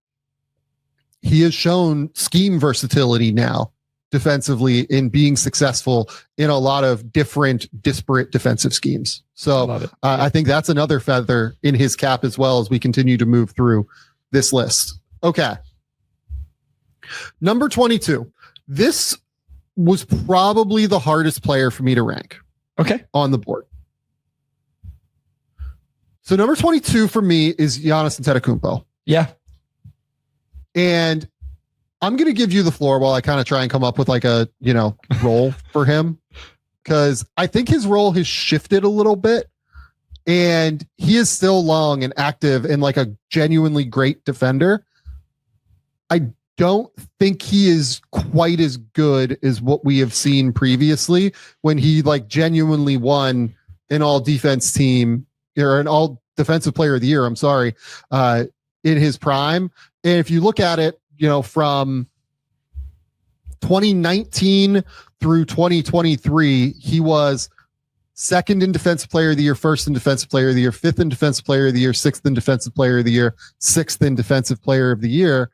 he has shown scheme versatility now defensively in being successful in a lot of different disparate defensive schemes. So I think that's another feather in his cap as well as we continue to move through this list. Okay. Number 22. This was probably the hardest player for me to rank. Okay. On the board. So number 22 for me is Giannis Antetokounmpo. Yeah. And I'm going to give you the floor while I kind of try and come up with like a, role for him. Because I think his role has shifted a little bit. And he is still long and active and like a genuinely great defender. I don't think he is quite as good as what we have seen previously when he like genuinely won an all defense team or an all defensive player of the year. I'm sorry. In his prime. And if you look at it, from 2019 through 2023, he was second in defensive player of the year, first in defensive player of the year, fifth in defensive player of the year, sixth in defensive player of the year, sixth in defensive player of the year.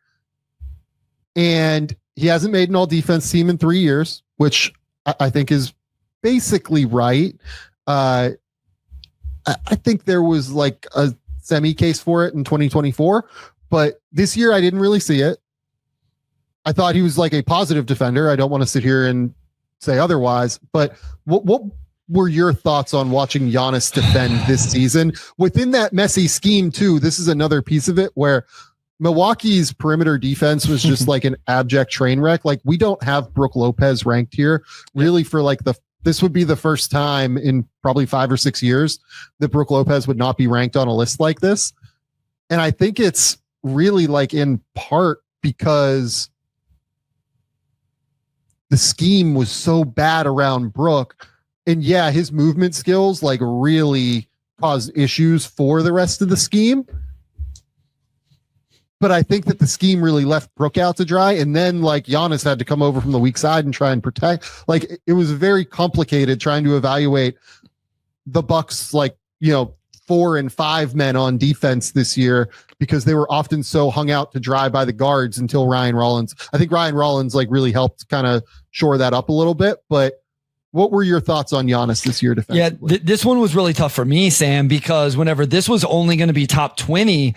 And he hasn't made an all defense team in 3 years, which I think is basically right. I think there was like a semi case for it in 2024, but this year I didn't really see it. I thought he was like a positive defender. I don't want to sit here and say otherwise, but what were your thoughts on watching Giannis defend this season within that messy scheme too? This is another piece of it where Milwaukee's perimeter defense was just like an abject train wreck. Like we don't have Brook Lopez ranked here really for like this would be the first time in probably 5 or 6 years that Brook Lopez would not be ranked on a list like this. And I think it's really like in part because the scheme was so bad around Brook. And yeah, his movement skills like really caused issues for the rest of the scheme. But I think that the scheme really left Brook out to dry. And then like Giannis had to come over from the weak side and try and protect. Like it was very complicated trying to evaluate the Bucks, 4 and 5 men on defense this year because they were often so hung out to dry by the guards until Ryan Rollins. I think Ryan Rollins like really helped kind of shore that up a little bit. But what were your thoughts on Giannis this year defensively? Yeah, this one was really tough for me, Sam, because whenever this was only going to be top 20,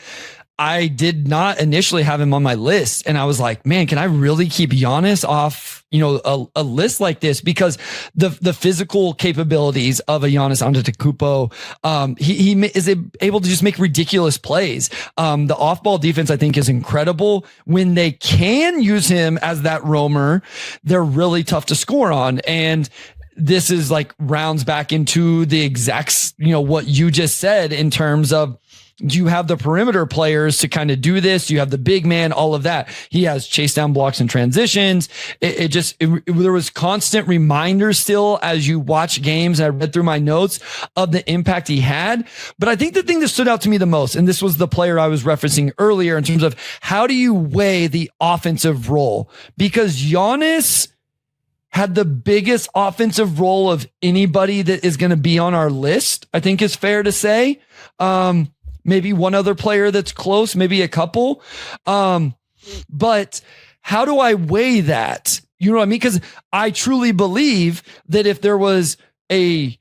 I did not initially have him on my list. And I was like, man, can I really keep Giannis off, a list like this? Because the physical capabilities of a Giannis Antetokounmpo, he is able to just make ridiculous plays. The off-ball defense, I think, is incredible. When they can use him as that roamer, they're really tough to score on. And this is like rounds back into the exact, what you just said in terms of, do you have the perimeter players to kind of do this? You have the big man, all of that. He has chase down blocks and transitions. There was constant reminders still as you watch games. I read through my notes of the impact he had. But I think the thing that stood out to me the most, and this was the player I was referencing earlier in terms of how do you weigh the offensive role? Because Giannis had the biggest offensive role of anybody that is going to be on our list, I think is fair to say. Maybe one other player that's close, maybe a couple. But how do I weigh that? You know what I mean? Because I truly believe that if there was a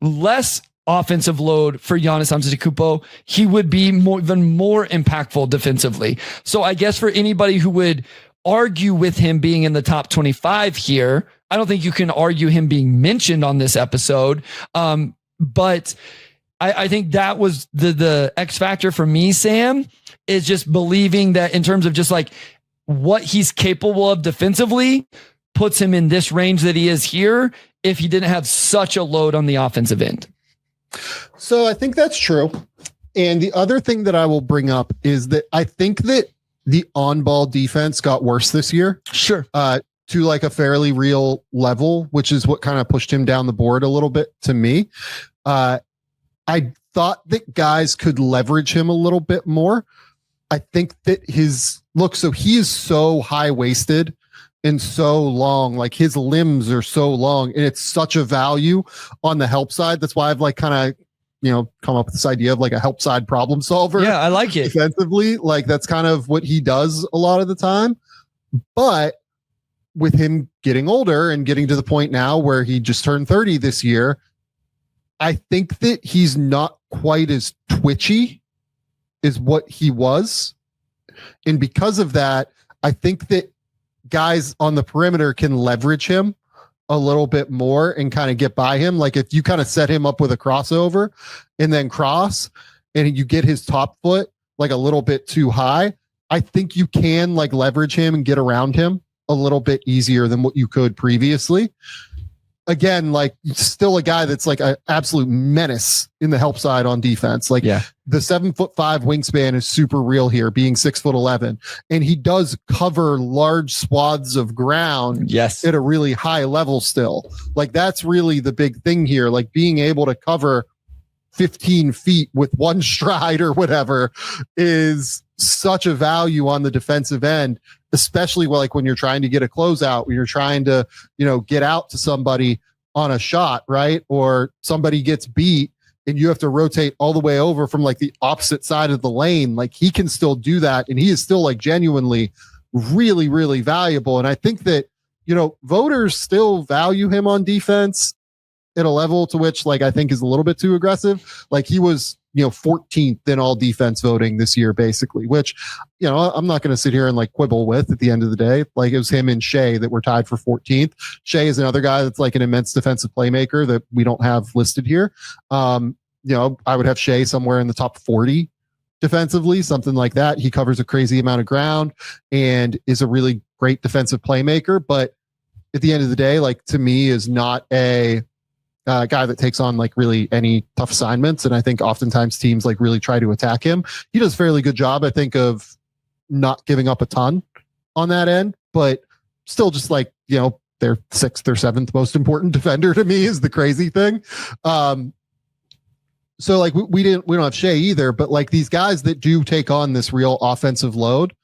less offensive load for Giannis Antetokounmpo, he would be even more impactful defensively. So I guess for anybody who would argue with him being in the top 25 here, I don't think you can argue him being mentioned on this episode. But I think that was the X factor for me, Sam, is just believing that in terms of just like what he's capable of defensively puts him in this range that he is here if he didn't have such a load on the offensive end. So I think that's true. And the other thing that I will bring up is that I think that the on-ball defense got worse this year. Sure. To like a fairly real level, which is what kind of pushed him down the board a little bit to me. I thought that guys could leverage him a little bit more. I think that his look, so he is so high waisted and so long, like his limbs are so long, and it's such a value on the help side. That's why I've like kind of, come up with this idea of like a help side problem solver. Yeah, I like it. Defensively, like that's kind of what he does a lot of the time. But with him getting older and getting to the point now where he just turned 30 this year, I think that he's not quite as twitchy as what he was. And because of that, I think that guys on the perimeter can leverage him a little bit more and kind of get by him. Like if you kind of set him up with a crossover and then cross and you get his top foot like a little bit too high, I think you can like leverage him and get around him a little bit easier than what you could previously. Again, like still a guy that's like an absolute menace in the help side on defense. Like the 7'5" wingspan is super real here, being 6'11", and he does cover large swaths of ground at a really high level still. Like that's really the big thing here. Like being able to cover 15 feet with one stride or whatever is such a value on the defensive end, especially like when you're trying to get a closeout, when you're trying to, get out to somebody on a shot, right? Or somebody gets beat and you have to rotate all the way over from like the opposite side of the lane. Like he can still do that. And he is still like genuinely really, really valuable. And I think that, voters still value him on defense at a level to which like I think is a little bit too aggressive. Like he was 14th in all defense voting this year, basically, which, I'm not going to sit here and like quibble with at the end of the day. Like it was him and Shea that were tied for 14th. Shea is another guy that's like an immense defensive playmaker that we don't have listed here. I would have Shea somewhere in the top 40 defensively, something like that. He covers a crazy amount of ground and is a really great defensive playmaker. But at the end of the day, like to me is not a guy that takes on like really any tough assignments. And I think oftentimes teams like really try to attack him. He does a fairly good job, I think, of not giving up a ton on that end, but still just like, their 6th or 7th most important defender to me is the crazy thing. So like we don't have Shea either, but like these guys that do take on this real offensive load,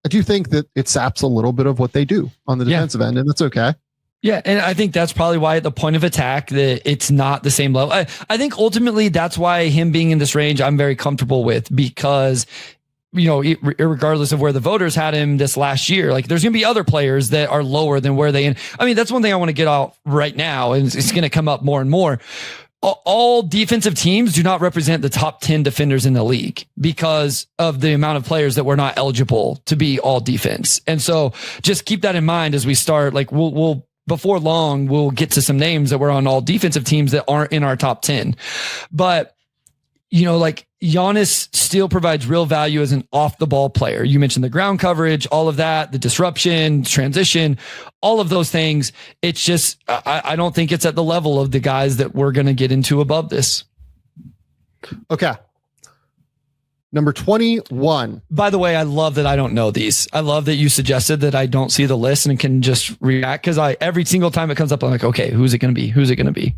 I do think that it saps a little bit of what they do on the defensive end, and that's okay. Yeah, and I think that's probably why at the point of attack that it's not the same level. I think ultimately that's why him being in this range I'm very comfortable with, because regardless of where the voters had him this last year, like there's going to be other players that are lower than where they. I mean, that's one thing I want to get out right now, and it's going to come up more and more. All defensive teams do not represent the top 10 defenders in the league because of the amount of players that were not eligible to be all defense. And so just keep that in mind as we start. Like we'll before long, we'll get to some names that were on all defensive teams that aren't in our top 10. But, like Giannis still provides real value as an off the ball player. You mentioned the ground coverage, all of that, the disruption, transition, all of those things. It's just, I don't think it's at the level of the guys that we're going to get into above this. Okay. Number 21. By the way, I love that I don't know these. I love that you suggested that I don't see the list and can just react, because every single time it comes up, I'm like, okay, who's it going to be? Who's it going to be?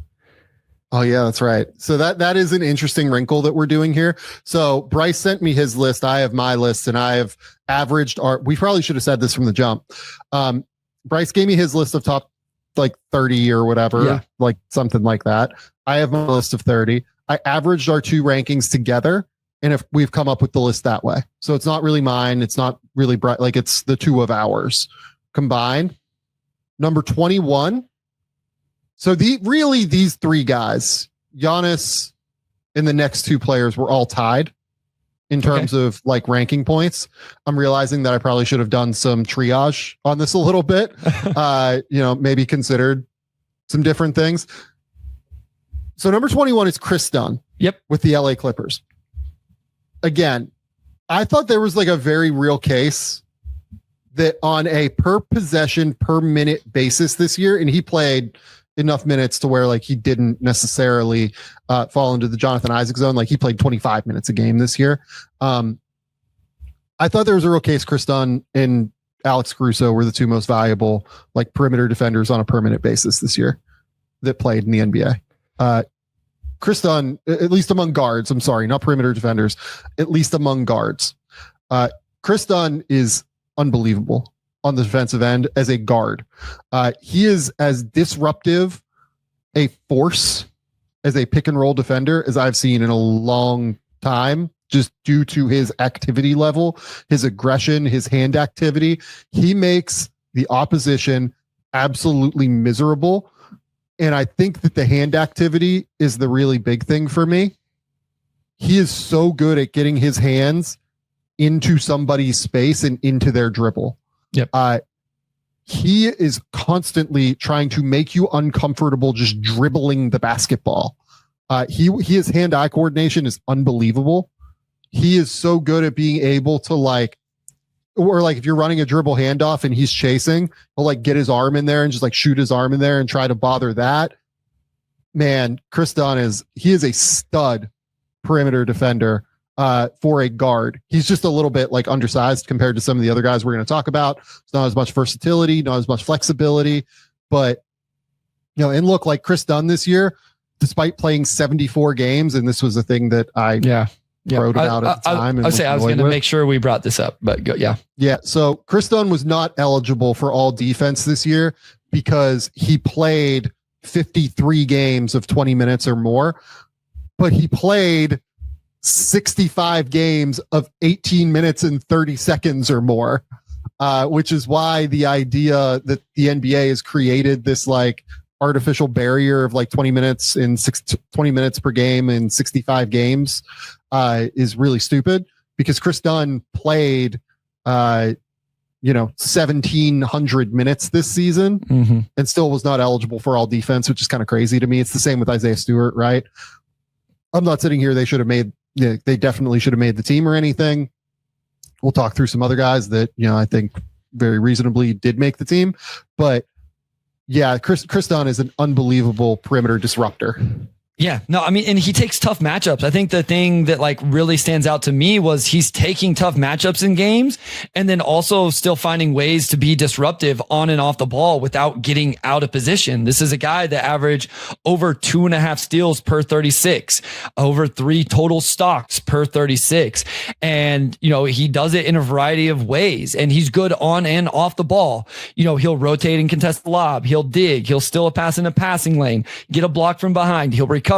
Oh yeah, that's right. So that is an interesting wrinkle that we're doing here. So Bryce sent me his list. I have my list, and I have averaged we probably should have said this from the jump. Bryce gave me his list of top like 30 or whatever, like something like that. I have my list of 30. I averaged our two rankings together, and if we've come up with the list that way. So it's not really mine. It's not really bright. Like it's the two of ours combined. Number 21. So these three guys, Giannis and the next two players, were all tied in terms of like ranking points. I'm realizing that I probably should have done some triage on this a little bit. Maybe considered some different things. So number 21 is Kris Dunn. Yep. With the LA Clippers. Again, I thought there was like a very real case that on a per possession, per minute basis this year, and he played enough minutes to where like he didn't necessarily fall into the Jonathan Isaac zone. Like he played 25 minutes a game this year. I thought there was a real case Kris Dunn and Alex Caruso were the two most valuable like perimeter defenders on a per minute basis this year that played in the NBA. Kris Dunn, at least among guards, I'm sorry, not perimeter defenders, at least among guards. Kris Dunn is unbelievable on the defensive end as a guard. He is as disruptive a force as a pick and roll defender as I've seen in a long time, just due to his activity level, his aggression, his hand activity. He makes the opposition absolutely miserable. And I think that the hand activity is the really big thing for me. He is so good at getting his hands into somebody's space and into their dribble. Yep. He is constantly trying to make you uncomfortable just dribbling the basketball. His hand-eye coordination is unbelievable. He is so good at being able to if you're running a dribble handoff and he's chasing, he'll get his arm in there and just shoot his arm in there and try to bother that. Man, Kris Dunn is a stud perimeter defender for a guard. He's just a little bit undersized compared to some of the other guys we're going to talk about. It's not as much versatility, not as much flexibility, but and look, Kris Dunn this year, despite playing 74 games, and this was a thing that I wrote about at the time. I was going to make sure we brought this up, but yeah. So Kris Dunn was not eligible for all defense this year because he played 53 games of 20 minutes or more, but he played 65 games of 18 minutes and 30 seconds or more, which is why the idea that the NBA has created this artificial barrier of 20 minutes per game in 65 games is really stupid, because Kris Dunn played 1,700 minutes this season and still was not eligible for all defense, which is kind of crazy to me. It's the same with Isaiah Stewart, right? I'm not sitting here. They definitely should have made the team or anything. We'll talk through some other guys that, I think very reasonably did make the team, but yeah, Kris Dunn is an unbelievable perimeter disruptor. Yeah, no, I mean, and he takes tough matchups. I think the thing that really stands out to me was he's taking tough matchups in games and then also still finding ways to be disruptive on and off the ball without getting out of position. This is a guy that averaged over 2.5 steals per 36, over 3 total stocks per 36. And, he does it in a variety of ways, and he's good on and off the ball. He'll rotate and contest the lob. He'll dig. He'll steal a pass in a passing lane, get a block from behind. He'll recover.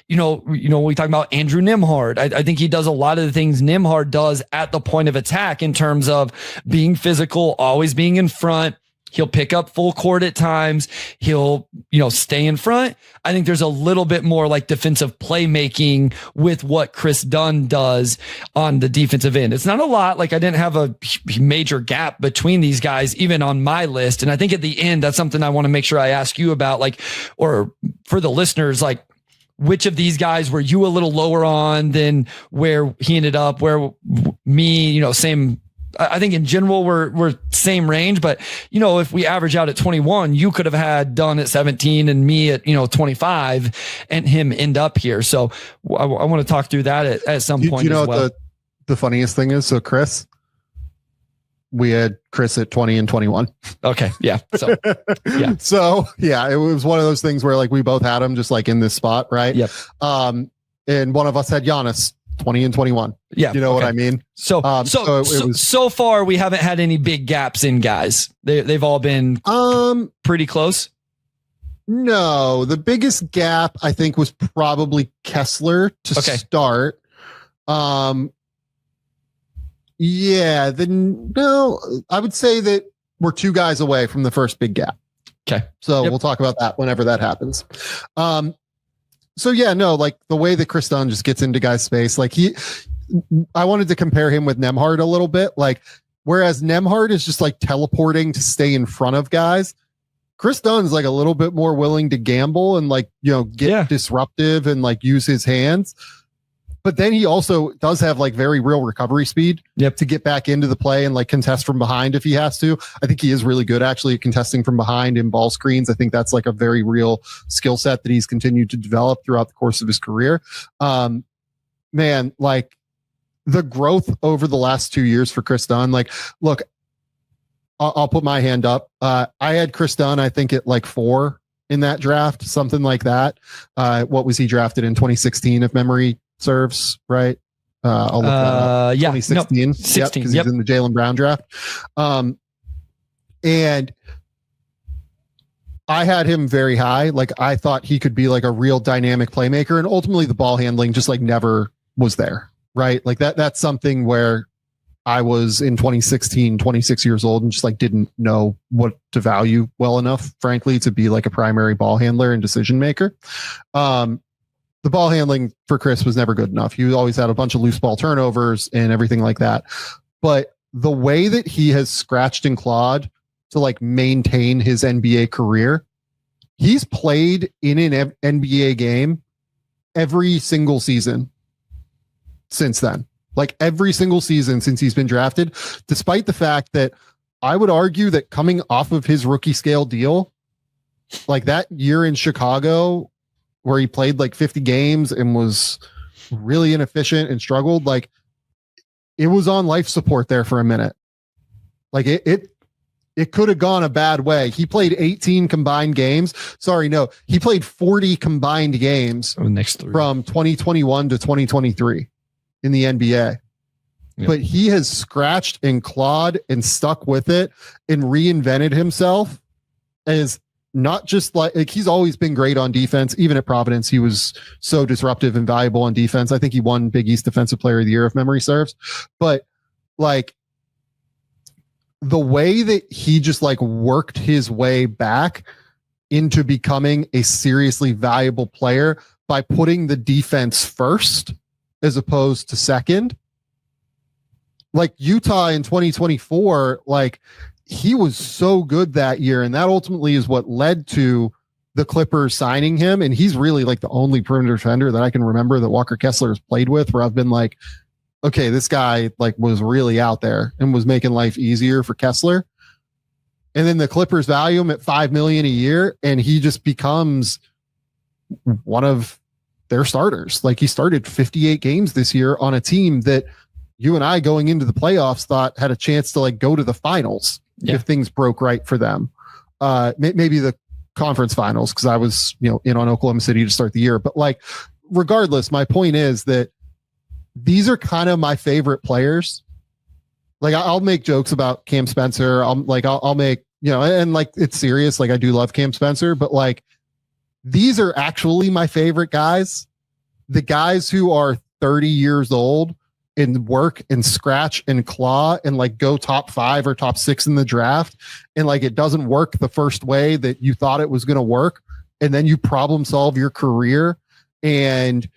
We talk about Andrew Nembhard. I think he does a lot of the things Nembhard does at the point of attack in terms of being physical, always being in front. He'll pick up full court at times. He'll, stay in front. I think there's a little bit more defensive playmaking with what Kris Dunn does on the defensive end. It's not a lot. I didn't have a major gap between these guys, even on my list. And I think at the end, that's something I want to make sure I ask you about, or for the listeners, which of these guys were you a little lower on than where he ended up, where me, same. I think in general, we're same range, but if we average out at 21, you could have had Dunn at 17 and me at, 25 and him end up here. So I want to talk through that at some point. As well. What the funniest thing is? So Kris, we had Kris at 20 and 21. Okay. Yeah. So, yeah. So yeah, it was one of those things where we both had him just in this spot. Right. Yep. And one of us had Giannis 20 and 21. Yeah. You know what I mean? So far we haven't had any big gaps in guys. They've all been pretty close. No, the biggest gap I think was probably Kessler to start. Yeah, I would say that we're 2 guys away from the first big gap. Okay. So we'll talk about that whenever that happens. So yeah, no, the way that Kris Dunn just gets into guys' space, I wanted to compare him with Nembhard a little bit. Whereas Nembhard is just teleporting to stay in front of guys, Kris Dunn's a little bit more willing to gamble and get disruptive and use his hands. But then he also does have very real recovery speed to get back into the play and contest from behind if he has to. I think he is really good actually at contesting from behind in ball screens. I think that's a very real skill set that he's continued to develop throughout the course of his career. Man, the growth over the last 2 years for Kris Dunn, look, I'll put my hand up. I had Kris Dunn, I think at 4 in that draft, something like that. What was he drafted in 2016 if memory serves, right? I'll look that up. Yeah, 2016. No, 16. Because he's in the Jaylen Brown draft. And I had him very high. Like, I thought he could be like a real dynamic playmaker, and ultimately the ball handling just like never was there, right? Like that's something where I was in 2016, 26 years old, and just like didn't know what to value well enough, frankly, to be like a primary ball handler and decision maker. The ball handling for Kris was never good enough. He always had a bunch of loose ball turnovers and everything like that. But the way that he has scratched and clawed to like maintain his NBA career, he's played in an NBA game every single season since then. Like every single season since he's been drafted, despite the fact that I would argue that coming off of his rookie scale deal, like that year in Chicago where he played like 50 games and was really inefficient and struggled, like it was on life support there for a minute. Like it could have gone a bad way. He played 18 combined games. Sorry, no, he played 40 combined games from 2021 to 2023 in the NBA. Yep. But he has scratched and clawed and stuck with it and reinvented himself as not just like he's always been great on defense. Even at Providence, he was so disruptive and valuable on defense. I think he won Big East Defensive Player of the Year, if memory serves. But like, the way that he just like worked his way back into becoming a seriously valuable player by putting the defense first as opposed to second. Like Utah in 2024, like he was so good that year. And that ultimately is what led to the Clippers signing him. And he's really like the only perimeter defender that I can remember that Walker Kessler has played with, where I've been like, okay, this guy like was really out there and was making life easier for Kessler. And then the Clippers value him at $5 million a year, and he just becomes one of their starters. Like he started 58 games this year on a team that you and I going into the playoffs thought had a chance to like go to the finals if things broke right for them. Maybe the conference finals, because I was, in on Oklahoma City to start the year. But like, regardless, my point is that these are kind of my favorite players. Like I'll make jokes about Cam Spencer. I'll make, and like, it's serious. Like I do love Cam Spencer, but like, these are actually my favorite guys. The guys who are 30 years old and work and scratch and claw and like go top 5 or top 6 in the draft. And like, it doesn't work the first way that you thought it was going to work. And then you problem solve your career and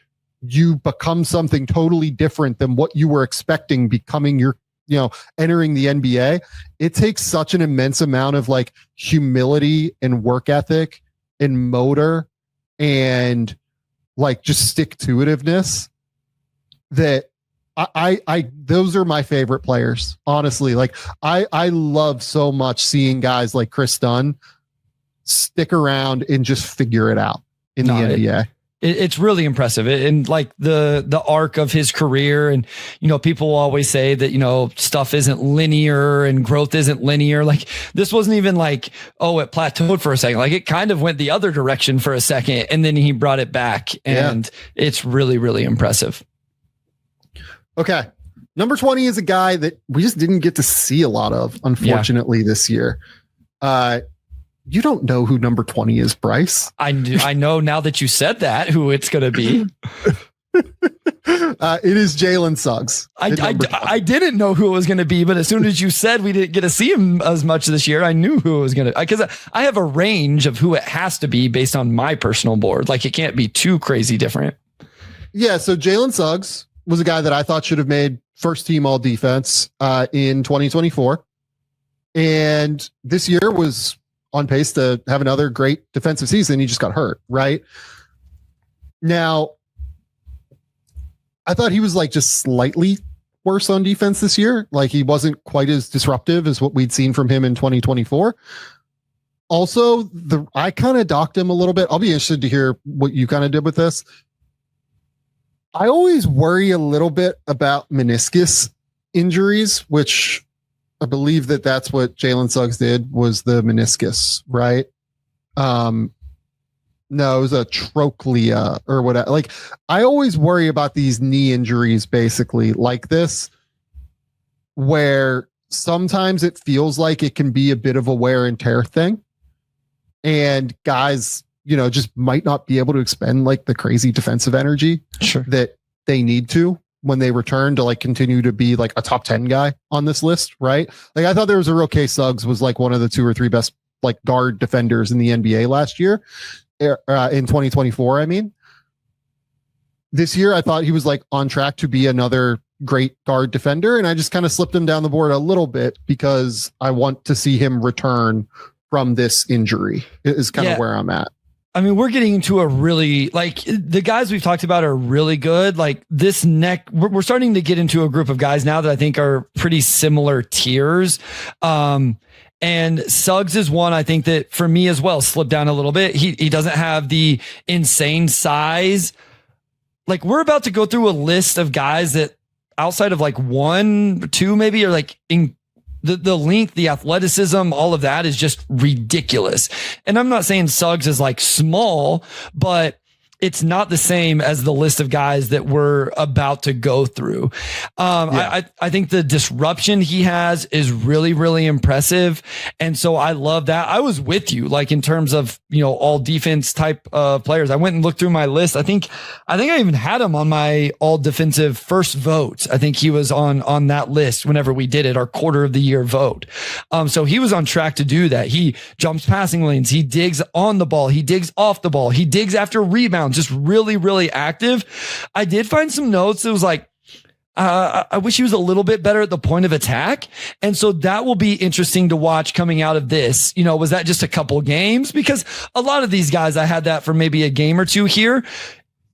you become something totally different than what you were expecting becoming your, entering the NBA. It takes such an immense amount of like humility and work ethic and motor and like just stick-to-itiveness that I those are my favorite players, honestly. Like I love so much seeing guys like Kris Dunn stick around and just figure it out in the NBA. It's really impressive. And like the arc of his career. And, people always say that, stuff isn't linear and growth isn't linear. Like this wasn't even like, it plateaued for a second. Like it kind of went the other direction for a second and then he brought it back. And it's really, really impressive. Okay. Number 20 is a guy that we just didn't get to see a lot of, unfortunately, this year. You don't know who number 20 is, Bryce. I know now that you said that, who it's going to be. It is Jalen Suggs. I didn't know who it was going to be, but as soon as you said we didn't get to see him as much this year, I knew who it was going to, because I have a range of who it has to be based on my personal board. Like it can't be too crazy different. Yeah. So Jalen Suggs was a guy that I thought should have made first team all defense in 2024. And this year was on pace to have another great defensive season. He just got hurt, right? Now, I thought he was like just slightly worse on defense this year. Like he wasn't quite as disruptive as what we'd seen from him in 2024. Also, I kind of docked him a little bit. I'll be interested to hear what you kind of did with this. I always worry a little bit about meniscus injuries, which I believe that's what Jalen Suggs did, was the meniscus, right? No, it was a trochlea or whatever. Like, I always worry about these knee injuries, basically like this, where sometimes it feels like it can be a bit of a wear and tear thing. And guys, just might not be able to expend like the crazy defensive energy that they need to when they return to like continue to be like a top 10 guy on this list, right? Like, I thought there was a real case Suggs was like one of the 2 or 3 best like guard defenders in the NBA last year. In 2024, I mean, this year I thought he was like on track to be another great guard defender, and I just kind of slipped him down the board a little bit because I want to see him return from this injury. Is kind of where I'm at. I mean, we're getting into a really, like, the guys we've talked about are really good. Like this we're starting to get into a group of guys now that I think are pretty similar tiers. And Suggs is one I think that for me as well slipped down a little bit. He doesn't have the insane size. Like, we're about to go through a list of guys that outside of like 1, 2 maybe, or like in the length, the athleticism, all of that is just ridiculous. And I'm not saying Suggs is like small, but it's not the same as the list of guys that we're about to go through. I think the disruption he has is really, really impressive. And so I love that. I was with you, like in terms of, all defense type of players. I went and looked through my list. I think I even had him on my all defensive first vote. I think he was on that list whenever we did it, our quarter of the year vote. So he was on track to do that. He jumps passing lanes. He digs on the ball. He digs off the ball. He digs after rebounds. Just really, really active. I did find some notes. It was like, I wish he was a little bit better at the point of attack. And so that will be interesting to watch coming out of this. Was that just a couple games? Because a lot of these guys, I had that for maybe a game or two here.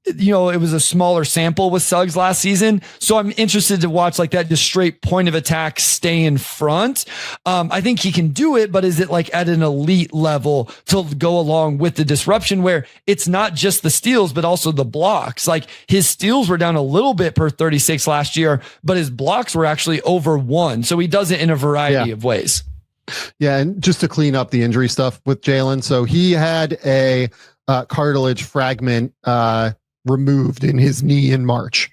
It was a smaller sample with Suggs last season. So I'm interested to watch like that just straight point of attack, stay in front. I think he can do it, but is it like at an elite level to go along with the disruption where it's not just the steals, but also the blocks? Like his steals were down a little bit per 36 last year, but his blocks were actually over 1. So he does it in a variety of ways. Yeah. And just to clean up the injury stuff with Jalen. So he had a cartilage fragment, removed in his knee in March.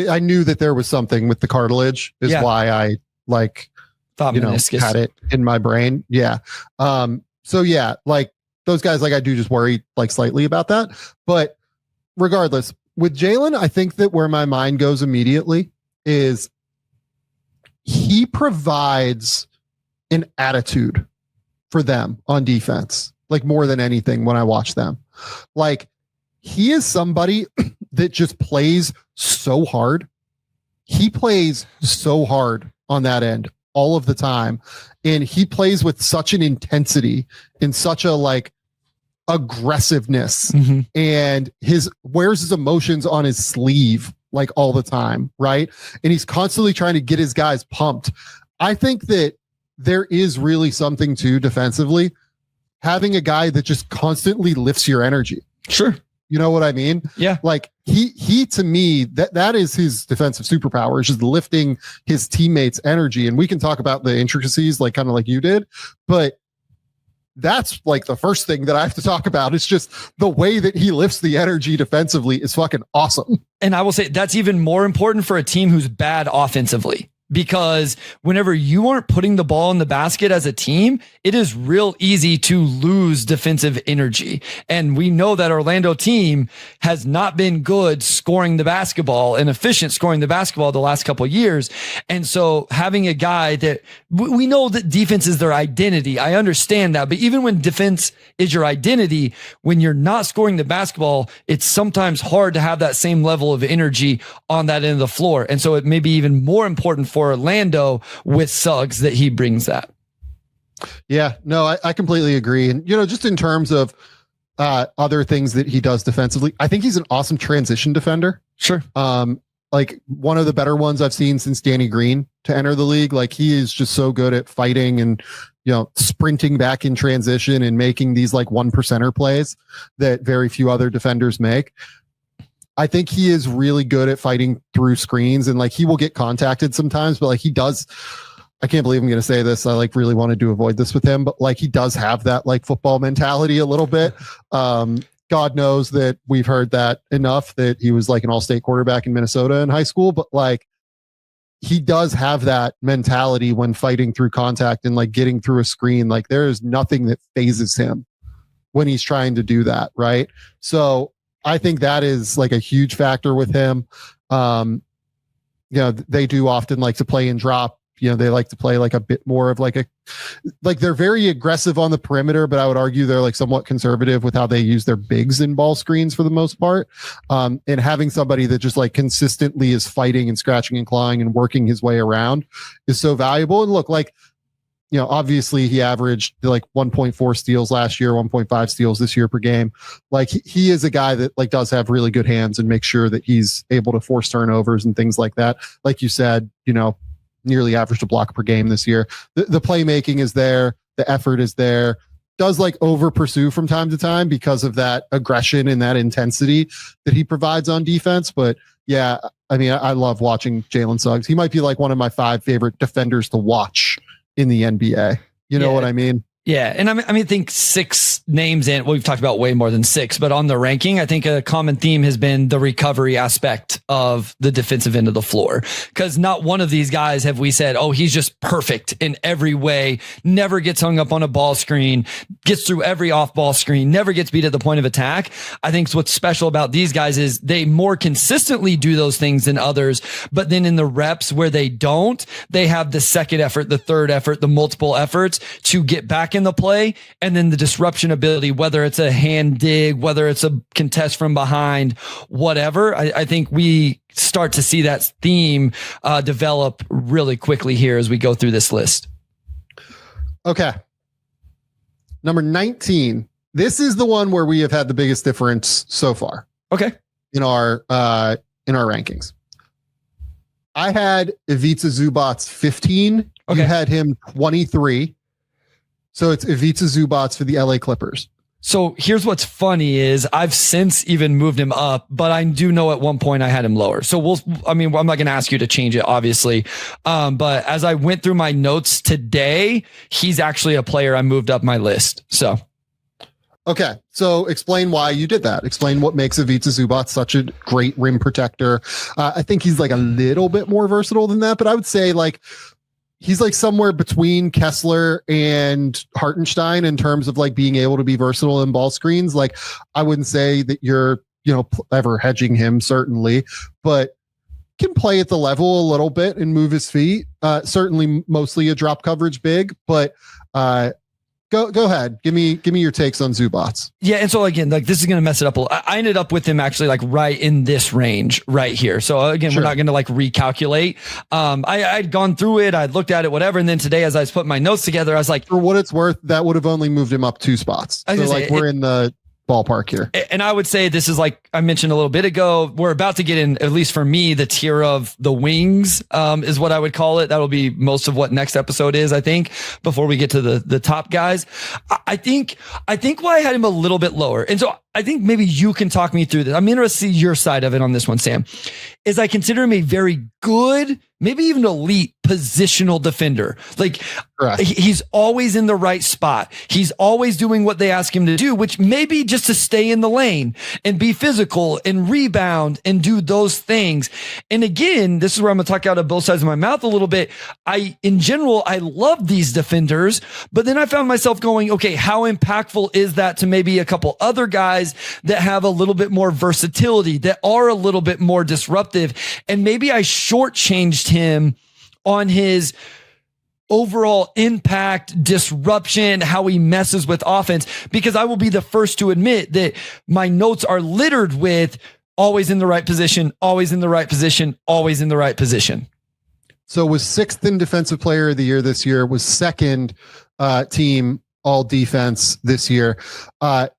I knew that there was something with the cartilage is why I thought had it in my brain. Yeah. So yeah, like those guys, like I do just worry like slightly about that, but regardless with Jalen, I think that where my mind goes immediately is he provides an attitude for them on defense, like more than anything when I watch them. Like, he is somebody that just plays so hard. He plays so hard on that end all of the time. And he plays with such an intensity and such a like aggressiveness, and wears his emotions on his sleeve like all the time. Right. And he's constantly trying to get his guys pumped. I think that there is really something to defensively having a guy that just constantly lifts your energy. Sure. You know what I mean? Yeah. Like he to me, that is his defensive superpower, is just lifting his teammates' energy. And we can talk about the intricacies, like kind of like you did, but that's like the first thing that I have to talk about. It's just the way that he lifts the energy defensively is fucking awesome. And I will say that's even more important for a team who's bad offensively. Because whenever you aren't putting the ball in the basket as a team, it is real easy to lose defensive energy. And we know that Orlando team has not been good scoring the basketball and efficient scoring the basketball the last couple of years. And so having a guy that we know that defense is their identity. I understand that. But even when defense is your identity, when you're not scoring the basketball, it's sometimes hard to have that same level of energy on that end of the floor. And so it may be even more important for Orlando with Suggs that he brings that. Yeah, no, I completely agree. And, just in terms of other things that he does defensively, I think he's an awesome transition defender. Sure. Like one of the better ones I've seen since Danny Green to enter the league. Like he is just so good at fighting and, sprinting back in transition and making these like 1%er plays that very few other defenders make. I think he is really good at fighting through screens, and like he will get contacted sometimes, but like he does, I can't believe I'm going to say this. I like really wanted to avoid this with him, but like he does have that like football mentality a little bit. God knows that we've heard that enough that he was like an all-state quarterback in Minnesota in high school, but like he does have that mentality when fighting through contact and like getting through a screen. Like there is nothing that phases him when he's trying to do that. Right. So I think that is like a huge factor with him. They do often like to play and drop. They like to play like a bit more of like they're very aggressive on the perimeter, but I would argue they're like somewhat conservative with how they use their bigs in ball screens for the most part. And having somebody that just like consistently is fighting and scratching and clawing and working his way around is so valuable. And look, like, obviously he averaged like 1.4 steals last year, 1.5 steals this year per game. Like he is a guy that like does have really good hands and makes sure that he's able to force turnovers and things like that. Like you said, nearly averaged a block per game this year. The playmaking is there. The effort is there. Does like over pursue from time to time because of that aggression and that intensity that he provides on defense. But yeah, I mean, I love watching Jalen Suggs. He might be like one of my 5 favorite defenders to watch in the NBA. You know what I mean? Yeah. And I think 6 names in, we've talked about way more than 6, but on the ranking, I think a common theme has been the recovery aspect of the defensive end of the floor. Because not one of these guys have we said, oh, he's just perfect in every way, never gets hung up on a ball screen, gets through every off ball screen, never gets beat at the point of attack. I think what's special about these guys is they more consistently do those things than others. But then in the reps where they don't, they have the second effort, the third effort, the multiple efforts to get back in the play, and then the disruption ability, whether it's a hand dig, whether it's a contest from behind, whatever. I think we start to see that theme develop really quickly here as we go through this list. Okay. Number 19. This is the one where we have had the biggest difference so far. Okay. In our rankings. I had Ivica Zubac 15. Okay. You had him 23. So it's Ivica Zubac for the LA Clippers. So here's what's funny is I've since even moved him up, but I do know at one point I had him lower. So I'm not going to ask you to change it, obviously. But as I went through my notes today, he's actually a player I moved up my list. So. Okay. So explain why you did that. Explain what makes Ivica Zubac such a great rim protector. I think he's like a little bit more versatile than that, but I would say like, he's like somewhere between Kessler and Hartenstein in terms of like being able to be versatile in ball screens. Like I wouldn't say that you're, ever hedging him, certainly, but can play at the level a little bit and move his feet. Certainly mostly a drop coverage big, but Go ahead. Give me your takes on Zubac. Yeah. And so again, like this is going to mess it up a little. I ended up with him actually like right in this range right here. So again, We're not going to like recalculate. I'd gone through it. I'd looked at it, whatever. And then today, as I was putting my notes together, I was like, for what it's worth, that would have only moved him up 2 spots. So like we're in the ballpark here. And I would say this is like I mentioned a little bit ago, we're about to get in, at least for me, the tier of the wings is what I would call it. That'll be most of what next episode is, I think, before we get to the top guys. I think why I had him a little bit lower. And so I think maybe you can talk me through this. I'm interested to see your side of it on this one, Sam, is I consider him a very good, maybe even elite positional defender. Like he's always in the right spot. He's always doing what they ask him to do, which may be just to stay in the lane and be physical and rebound and do those things. And again, this is where I'm going to talk out of both sides of my mouth a little bit. In general, I love these defenders, but then I found myself going, okay, how impactful is that to maybe a couple other guys that have a little bit more versatility, that are a little bit more disruptive? And maybe I shortchanged him on his overall impact, disruption, how he messes with offense, because I will be the first to admit that my notes are littered with always in the right position, always in the right position, always in the right position. So was 6th in defensive player of the year this year, was 2nd team all defense this year. I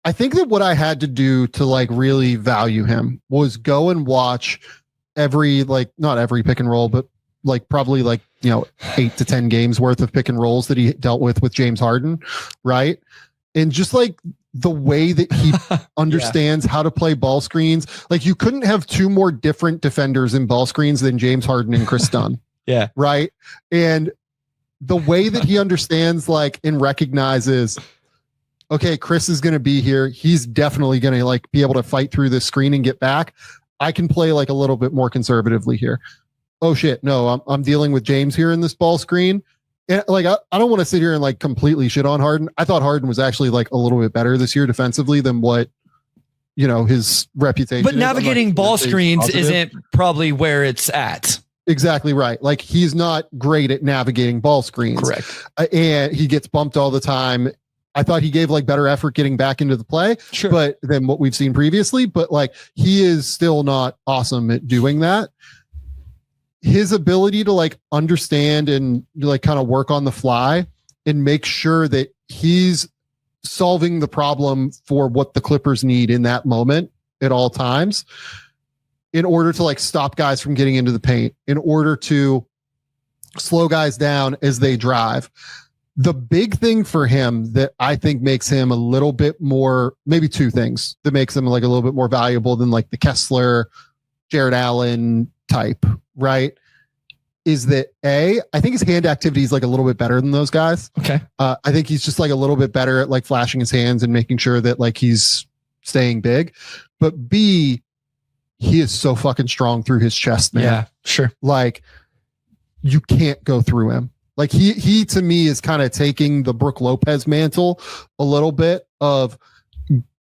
think that what I had to do to like really value him was go and watch every, like not every pick and roll, but like probably like, 8 to 10 games worth of pick and rolls that he dealt with James Harden. Right. And just like the way that he understands how to play ball screens, like you couldn't have 2 more different defenders in ball screens than James Harden and Kris Dunn. Yeah. Right. And the way that he understands like and recognizes okay, Kris is going to be here. He's definitely going to like be able to fight through this screen and get back. I can play like a little bit more conservatively here. Oh shit. No, I'm dealing with James here in this ball screen. And like, I don't want to sit here and like completely shit on Harden. I thought Harden was actually like a little bit better this year defensively than what, you know, his reputation. But navigating ball screens isn't probably where it's at. Exactly right. Like he's not great at navigating ball screens. Correct. And he gets bumped all the time. I thought he gave like better effort getting back into the play, but than what we've seen previously. But like he is still not awesome at doing that. His ability to like understand and like kind of work on the fly and make sure that he's solving the problem for what the Clippers need in that moment at all times in order to like stop guys from getting into the paint, in order to slow guys down as they drive. The big thing for him that I think makes him a little bit more, maybe two things that makes him like a little bit more valuable than like the Kessler, Jared Allen type, right? Is that I think his hand activity is like a little bit better than those guys. Okay. I think he's just like a little bit better at like flashing his hands and making sure that like he's staying big. But B, he is so fucking strong through his chest, man. Yeah, sure. Like you can't go through him. Like he to me is kind of taking the Brook Lopez mantle a little bit of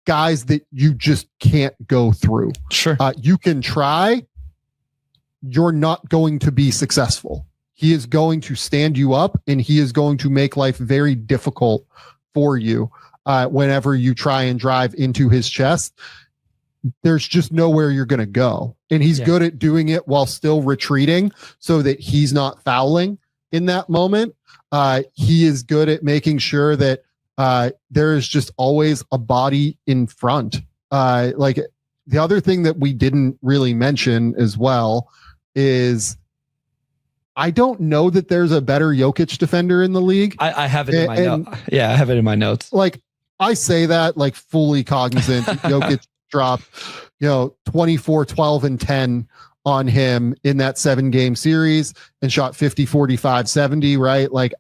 guys that you just can't go through. Sure. You can try. You're not going to be successful. He is going to stand you up and he is going to make life very difficult for you whenever you try and drive into his chest. There's just nowhere you're going to go. And he's good at doing it while still retreating so that he's not fouling in that moment. He is good at making sure that there is just always a body in front. Like the other thing that we didn't really mention as well is I don't know that there's a better Jokic defender in the league. I have it in my notes. Yeah, I have it in my notes. Like I say that like fully cognizant. Jokic dropped, 24, 12 and 10 on him in that 7-game series and shot 50, 45, 70, right? Like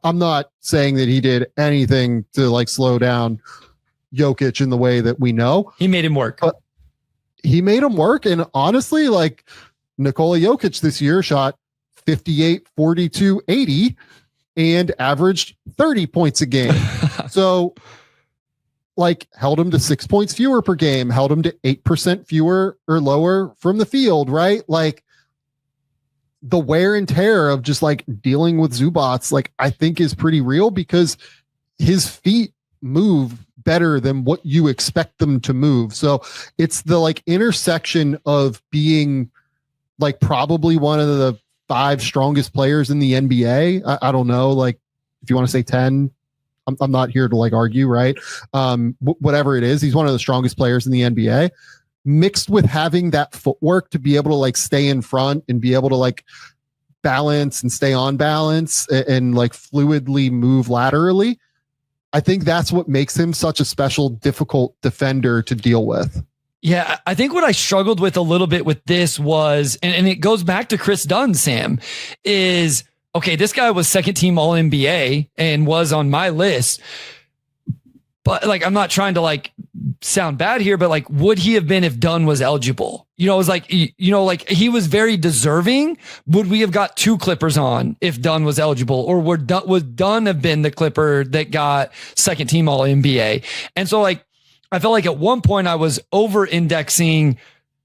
I'm not saying that he did anything to like slow down Jokic in the way that we know. He made him work. But he made him work. And honestly, like Nikola Jokic this year shot 58, 42, 80 and averaged 30 points a game. So like held him to 6 points fewer per game, held him to 8% fewer or lower from the field, right? Like the wear and tear of just like dealing with Zubac, like I think is pretty real because his feet move better than what you expect them to move. So it's the like intersection of being like probably one of the 5 strongest players in the NBA. I don't know, like if you want to say 10, I'm not here to like argue, right? Whatever it is, he's one of the strongest players in the NBA, mixed with having that footwork to be able to like stay in front and be able to like balance and stay on balance and like fluidly move laterally. I think that's what makes him such a special, difficult defender to deal with. Yeah, I think what I struggled with a little bit with this was, and it goes back to Kris Dunn, Sam, is, okay, this guy was second team All NBA and was on my list, but like, I'm not trying to like sound bad here, but like, would he have been if Dunn was eligible? It was like, like he was very deserving. Would we have got 2 Clippers on if Dunn was eligible, or would Dunn have been the Clipper that got second team All NBA? And so like, I felt like at one point I was over indexing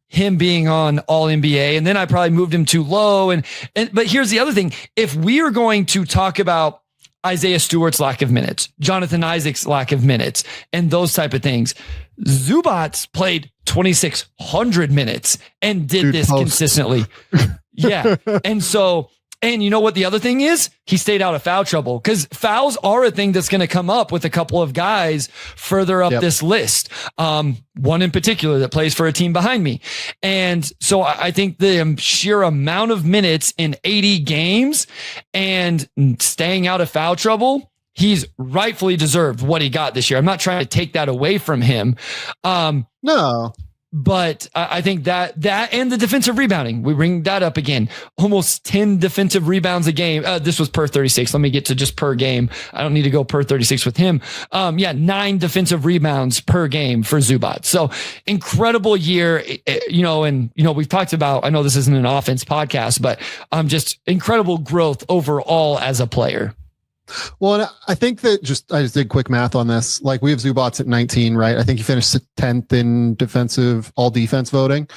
him being on All NBA, and then I probably moved him too low. But here's the other thing. If we are going to talk about Isaiah Stewart's lack of minutes, Jonathan Isaac's lack of minutes, and those type of things, Zubac played 2,600 minutes and did this consistently. Yeah. And you know what the other thing is? He stayed out of foul trouble, because fouls are a thing that's going to come up with a couple of guys further up this list. One in particular that plays for a team behind me. And so I think the sheer amount of minutes in 80 games and staying out of foul trouble, he's rightfully deserved what he got this year. I'm not trying to take that away from him. No. But I think that and the defensive rebounding, we bring that up again. Almost 10 defensive rebounds a game. This was per 36. Let me get to just per game. I don't need to go per 36 with him. 9 defensive rebounds per game for Zubac. So incredible year, we've talked about, I know this isn't an offense podcast, but just incredible growth overall as a player. Well, and I think that I just did quick math on this. Like we have Zubac at 19, right? I think he finished 10th in defensive all defense voting.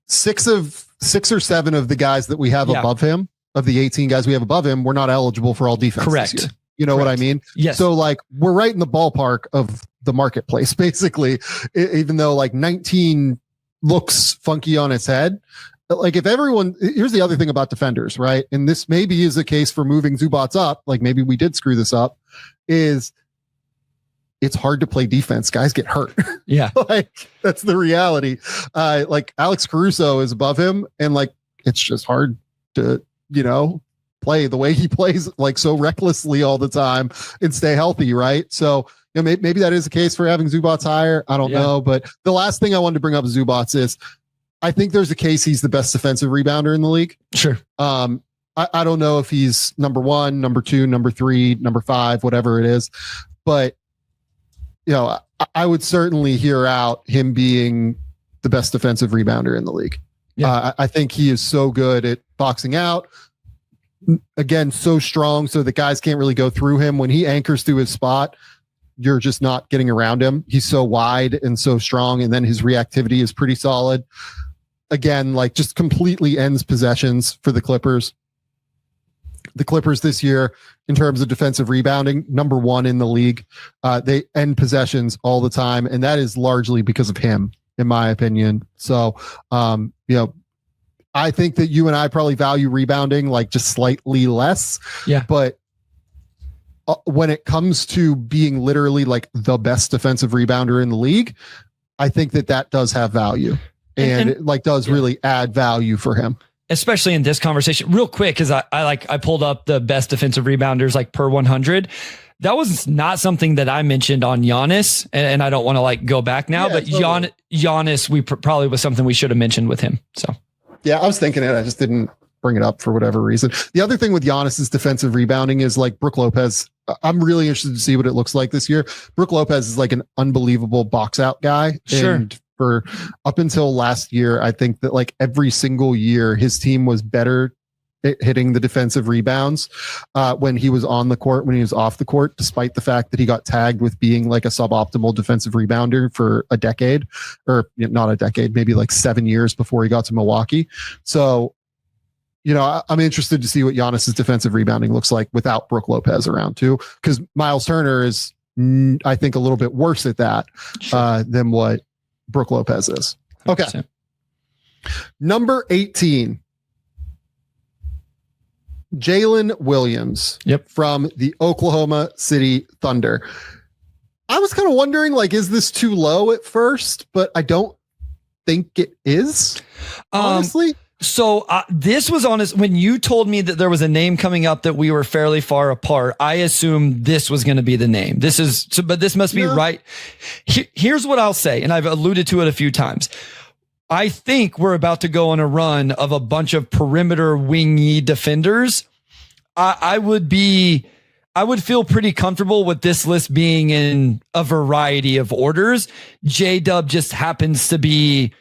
6 or 7 of the guys that we have above him, of the 18 guys we have above him, were not eligible for all defense. Correct. This year. You know what I mean? Yes. So like we're right in the ballpark of the marketplace, basically, even though like 19 looks funky on its head. Like if everyone, here's the other thing about defenders, right? And this maybe is a case for moving Zubac up. Like maybe we did screw this up, is it's hard to play defense. Guys get hurt. Yeah. Like that's the reality. Like Alex Caruso is above him, and like, it's just hard to, play the way he plays, like so recklessly all the time and stay healthy. Right. So, maybe that is the case for having Zubac higher. I don't know. But the last thing I wanted to bring up with Zubac is, I think there's a case he's the best defensive rebounder in the league. Sure. I don't know if he's number 1, number 2, number 3, number 5, whatever it is, but I would certainly hear out him being the best defensive rebounder in the league. Yeah. I think he is so good at boxing out. Again, so strong so that guys can't really go through him. When he anchors through his spot, you're just not getting around him. He's so wide and so strong, and then his reactivity is pretty solid. Again, like just completely ends possessions for the Clippers. The Clippers this year, in terms of defensive rebounding, number 1 in the league. They end possessions all the time, and that is largely because of him, in my opinion. So, I think that you and I probably value rebounding like just slightly less. Yeah. But when it comes to being literally like the best defensive rebounder in the league, I think that does have value. And it like does really add value for him, especially in this conversation. Real quick, because I pulled up the best defensive rebounders like per 100. That was not something that I mentioned on Giannis, and I don't want to like go back now. But totally. Giannis, probably was something we should have mentioned with him. So yeah, I was thinking it. I just didn't bring it up for whatever reason. The other thing with Giannis's defensive rebounding is like Brook Lopez. I'm really interested to see what it looks like this year. Brook Lopez is like an unbelievable box out guy. Sure. And for up until last year, I think that like every single year his team was better at hitting the defensive rebounds when he was on the court, when he was off the court, despite the fact that he got tagged with being like a suboptimal defensive rebounder for a decade, or not a decade, maybe like 7 years before he got to Milwaukee. So, I'm interested to see what Giannis's defensive rebounding looks like without Brook Lopez around too, because Miles Turner is, I think, a little bit worse at that than what Brook Lopez is. Okay. 100%. Number 18, Jalen Williams from the Oklahoma City Thunder. I was kind of wondering, like, is this too low at first? But I don't think it is, honestly. So this was honest. When you told me that there was a name coming up that we were fairly far apart, I assumed this was going to be the name. But this must be right. Here's what I'll say, and I've alluded to it a few times. I think we're about to go on a run of a bunch of perimeter wingy defenders. I would feel pretty comfortable with this list being in a variety of orders. J-Dub just happens to be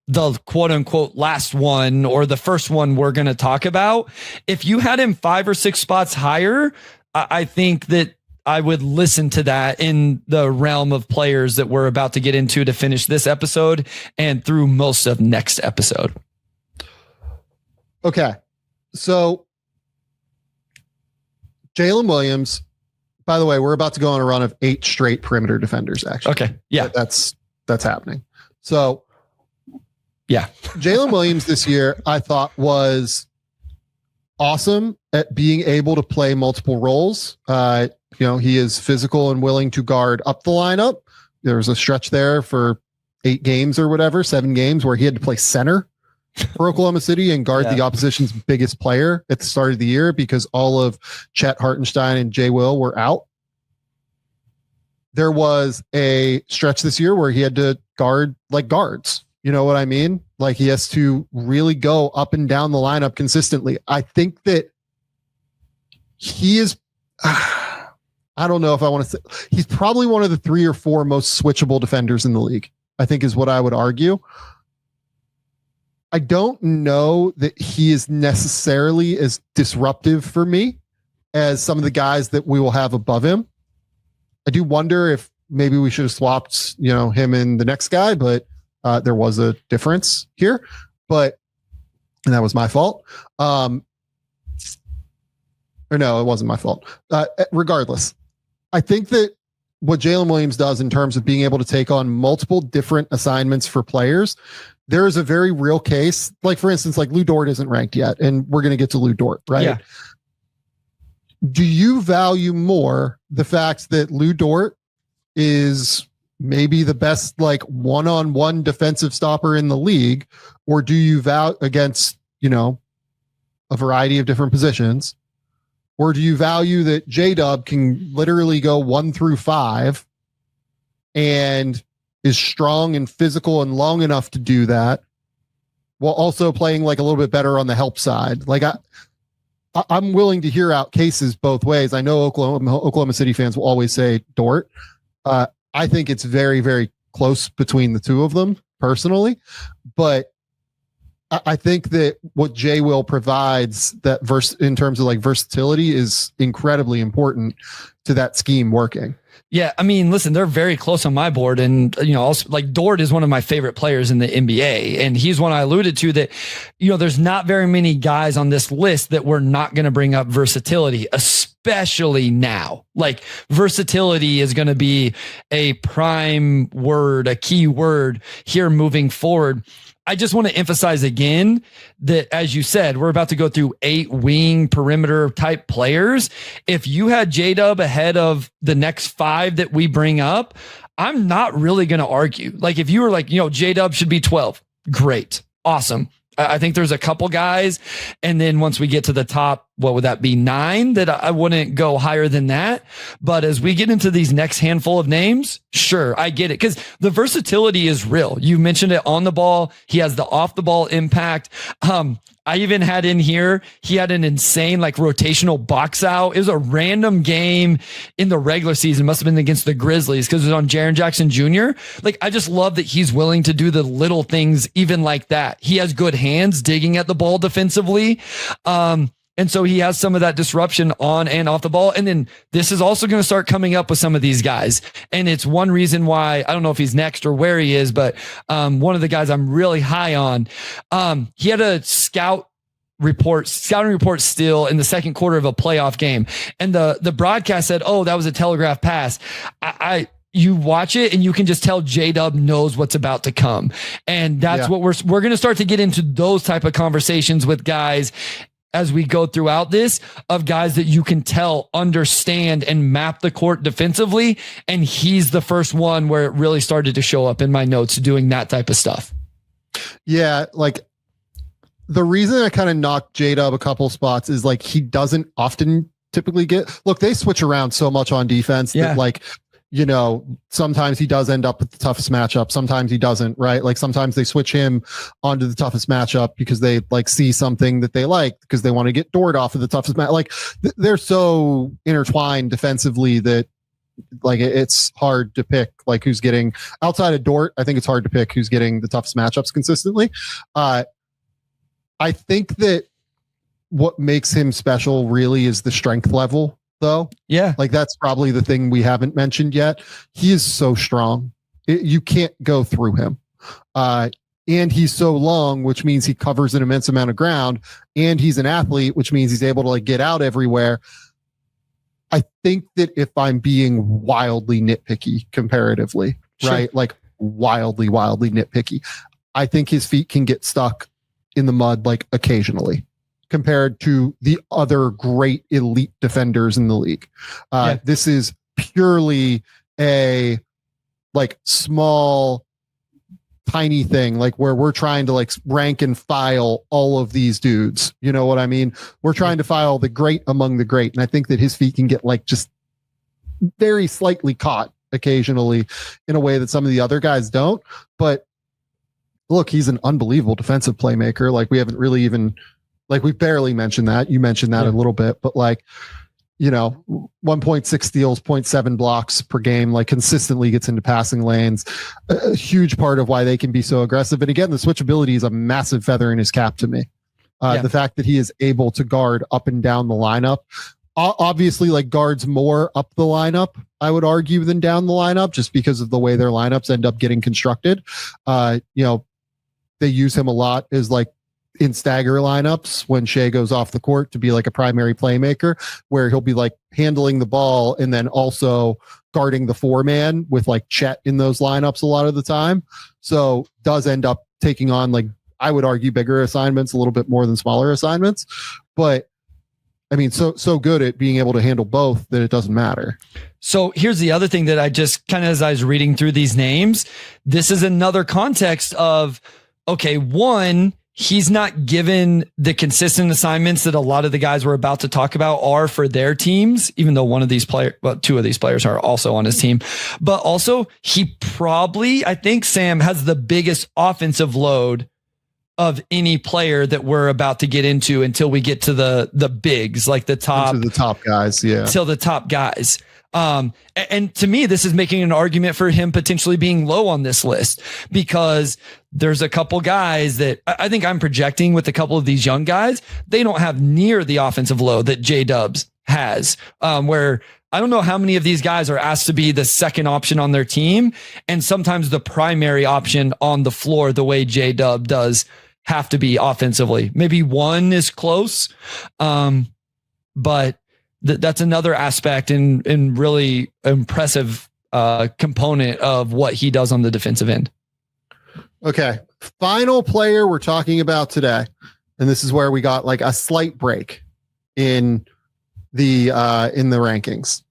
the quote unquote last one, or the first one we're going to talk about. If you had him 5 or 6 spots higher, I think that I would listen to that in the realm of players that we're about to get into to finish this episode and through most of next episode. Okay. So Jalen Williams, by the way, we're about to go on a run of 8 straight perimeter defenders, actually. Okay. Yeah. That's happening. So yeah, Jalen Williams this year, I thought, was awesome at being able to play multiple roles. He is physical and willing to guard up the lineup. There was a stretch there for 8 games or whatever, 7 games, where he had to play center for Oklahoma City and guard the opposition's biggest player at the start of the year because all of Chet, Hartenstein, and Jay Will were out. there was a stretch this year where he had to guard like guards. You know what I mean? Like he has to really go up and down the lineup consistently. I think that he is, I don't know if I want to say, he's probably one of the 3 or 4 most switchable defenders in the league, I think is what I would argue. I don't know that he is necessarily as disruptive for me as some of the guys that we will have above him. I do wonder if maybe we should have swapped, him and the next guy, but there was a difference here, and that was my fault. Or no, it wasn't my fault. Regardless, I think that what Jalen Williams does in terms of being able to take on multiple different assignments for players, there is a very real case. Like for instance, like Lou Dort isn't ranked yet, and we're going to get to Lou Dort, right? Yeah. Do you value more the fact that Lou Dort is maybe the best like one-on-one defensive stopper in the league, or do you value against, a variety of different positions, or do you value that J-Dub can literally go 1 through 5 and is strong and physical and long enough to do that while also playing like a little bit better on the help side? Like I'm willing to hear out cases both ways. I know Oklahoma City fans will always say Dort. I think it's very, very close between the two of them personally, but I think that what J Will provides that in terms of like versatility is incredibly important to that scheme working. Yeah, I mean, listen, they're very close on my board, and also like Dort is one of my favorite players in the NBA, and he's one I alluded to that. There's not very many guys on this list that we're not going to bring up versatility, especially now. Like versatility is going to be a prime word, a key word here moving forward. I just want to emphasize again that, as you said, we're about to go through 8 wing perimeter type players. If you had J-Dub ahead of the next 5 that we bring up, I'm not really going to argue. Like if you were like, J-Dub should be 12. Great. Awesome. I think there's a couple guys. And then once we get to the top, what would that be? 9 that I wouldn't go higher than that. But as we get into these next handful of names, sure, I get it. Because the versatility is real. You mentioned it on the ball. He has the off the ball impact. I even had in here, he had an insane like rotational box out. It was a random game in the regular season. Must have been against the Grizzlies because it was on Jaren Jackson Jr. Like, I just love that he's willing to do the little things even like that. He has good hands digging at the ball defensively. And so he has some of that disruption on and off the ball. And then this is also going to start coming up with some of these guys. And it's one reason why, I don't know if he's next or where he is, but one of the guys I'm really high on, he had a scouting report still in the second quarter of a playoff game. And the broadcast said, oh, that was a telegraph pass. You watch it and you can just tell J-Dub knows what's about to come. And that's what we're going to start to get into those type of conversations with guys as we go throughout this, of guys that you can tell understand and map the court defensively. And he's the first one where it really started to show up in my notes doing that type of stuff. Yeah. Like the reason I kind of knocked J-Dub a couple spots is like, he doesn't often typically they switch around so much on defense that like, sometimes he does end up with the toughest matchup. Sometimes he doesn't, right? Like sometimes they switch him onto the toughest matchup because they like see something that they like because they want to get Dort off of the toughest match. Like they're so intertwined defensively that like it's hard to pick like who's getting outside of Dort. I think it's hard to pick who's getting the toughest matchups consistently. I think that what makes him special really is the strength level. Though, like that's probably the thing we haven't mentioned yet. He is so strong, you can't go through him, and he's so long, which means he covers an immense amount of ground, and he's an athlete, which means he's able to like get out everywhere. I think that if I'm being wildly nitpicky comparatively, right, like wildly nitpicky, I think his feet can get stuck in the mud like occasionally, compared to the other great elite defenders in the league. This is purely a like small, tiny thing, like where we're trying to like rank and file all of these dudes. You know what I mean? We're trying to file the great among the great. And I think that his feet can get like just very slightly caught occasionally in a way that some of the other guys don't. But look, he's an unbelievable defensive playmaker. Like we haven't really even, like we barely mentioned that. You mentioned that a little bit, but like, 1.6 steals, 0.7 blocks per game, like consistently gets into passing lanes. A huge part of why they can be so aggressive. And again, the switchability is a massive feather in his cap to me. The fact that he is able to guard up and down the lineup, obviously like guards more up the lineup, I would argue, than down the lineup, just because of the way their lineups end up getting constructed. They use him a lot as like in stagger lineups when Shea goes off the court to be like a primary playmaker, where he'll be like handling the ball and then also guarding the 4-man with like Chet in those lineups a lot of the time. So does end up taking on, like, I would argue, bigger assignments a little bit more than smaller assignments. But I mean, so good at being able to handle both that it doesn't matter. So here's the other thing that I just kind of, as I was reading through these names, this is another context of, okay, one, he's not given the consistent assignments that a lot of the guys we're about to talk about are for their teams, even though one of these players, well, two of these players are also on his team, but also he probably, I think Sam has the biggest offensive load of any player that we're about to get into until we get to the bigs, like the top guys. Yeah. Till the top guys. And to me, this is making an argument for him potentially being low on this list, because there's a couple guys that I think I'm projecting with a couple of these young guys. They don't have near the offensive load that J-Dubs has, where I don't know how many of these guys are asked to be the second option on their team, and sometimes the primary option on the floor, the way J-Dub does have to be offensively. Maybe one is close. But that's another aspect and really impressive component of what he does on the defensive end. Okay. Final player we're talking about today. And this is where we got like a slight break in the rankings.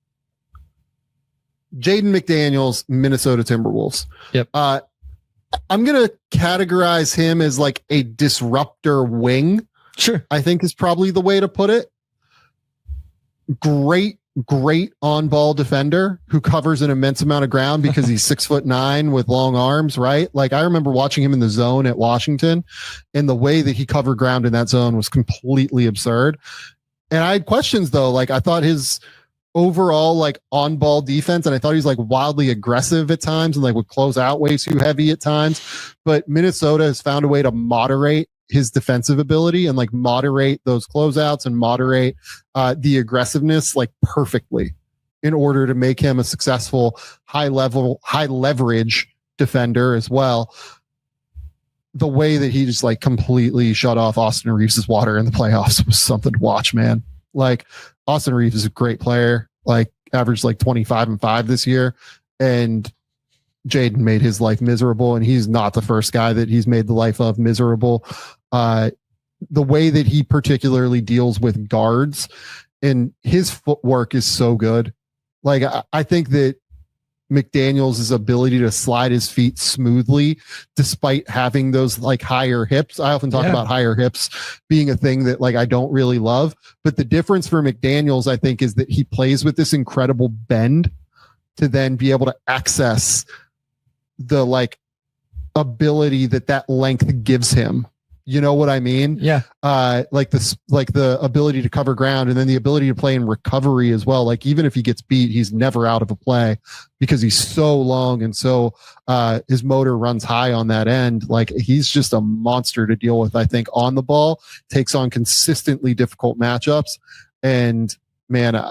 Jaden McDaniels, Minnesota Timberwolves. Yep. I'm going to categorize him as like a disruptor wing. Sure. I think is probably the way to put it. Great on-ball defender who covers an immense amount of ground because he's 6'9" with long arms, right? Like I remember watching him in the zone at Washington, and the way that he covered ground in that zone was completely absurd. And I had questions though. Like I thought his overall like on-ball defense, and I thought he was like wildly aggressive at times and like would close out way too heavy at times. But Minnesota has found a way to moderate his defensive ability and like moderate those closeouts and moderate the aggressiveness like perfectly in order to make him a successful high leverage defender as well. The way that he just like completely shut off Austin Reeves' water in the playoffs was something to watch, man. Like Austin Reeves is a great player, like averaged like 25-5 this year, and Jaden made his life miserable, and he's not the first guy that he's made the life of miserable. The way that he particularly deals with guards and his footwork is so good. Like I think that McDaniels' ability to slide his feet smoothly despite having those like higher hips. I often talk about higher hips being a thing that like I don't really love, but the difference for McDaniels, I think, is that he plays with this incredible bend to then be able to access the like ability that length gives him. You know what I mean? Yeah. Like the ability to cover ground and then the ability to play in recovery as well. Like even if he gets beat, he's never out of a play because he's so long and so his motor runs high on that end. Like he's just a monster to deal with, I think, on the ball, takes on consistently difficult matchups. And man,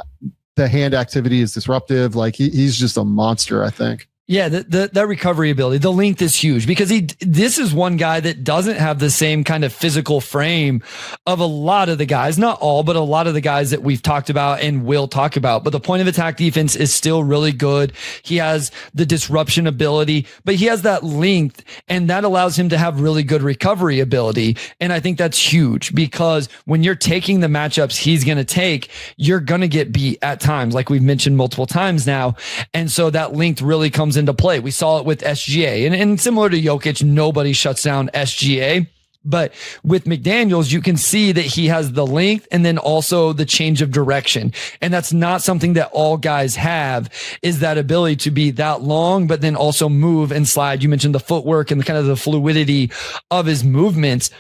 the hand activity is disruptive. Like he's just a monster, I think. Yeah, that recovery ability, the length is huge because this is one guy that doesn't have the same kind of physical frame of a lot of the guys, not all, but a lot of the guys that we've talked about and will talk about. But the point of attack defense is still really good. He has the disruption ability, but he has that length, and that allows him to have really good recovery ability. And I think that's huge because when you're taking the matchups he's going to take, you're going to get beat at times, like we've mentioned multiple times now. And so that length really comes into play. We saw it with SGA, and similar to Jokic, nobody shuts down SGA, But with McDaniels, you can see that he has the length and then also the change of direction. And that's not something that all guys have, is that ability to be that long, but then also move and slide. You mentioned the footwork and the kind of the fluidity of his movements.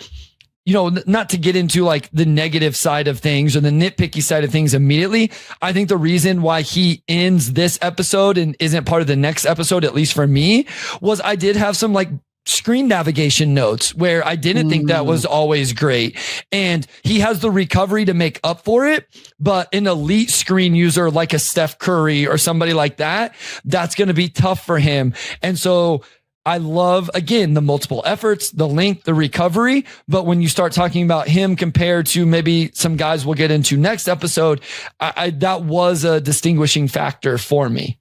You know, not to get into like the negative side of things or the nitpicky side of things immediately. I think the reason why he ends this episode and isn't part of the next episode, at least for me, was I did have some like screen navigation notes where I didn't think that was always great. And he has the recovery to make up for it, but an elite screen user like a Steph Curry or somebody like that, that's going to be tough for him. And so I love, again, the multiple efforts, the length, the recovery. But when you start talking about him compared to maybe some guys we'll get into next episode, that was a distinguishing factor for me.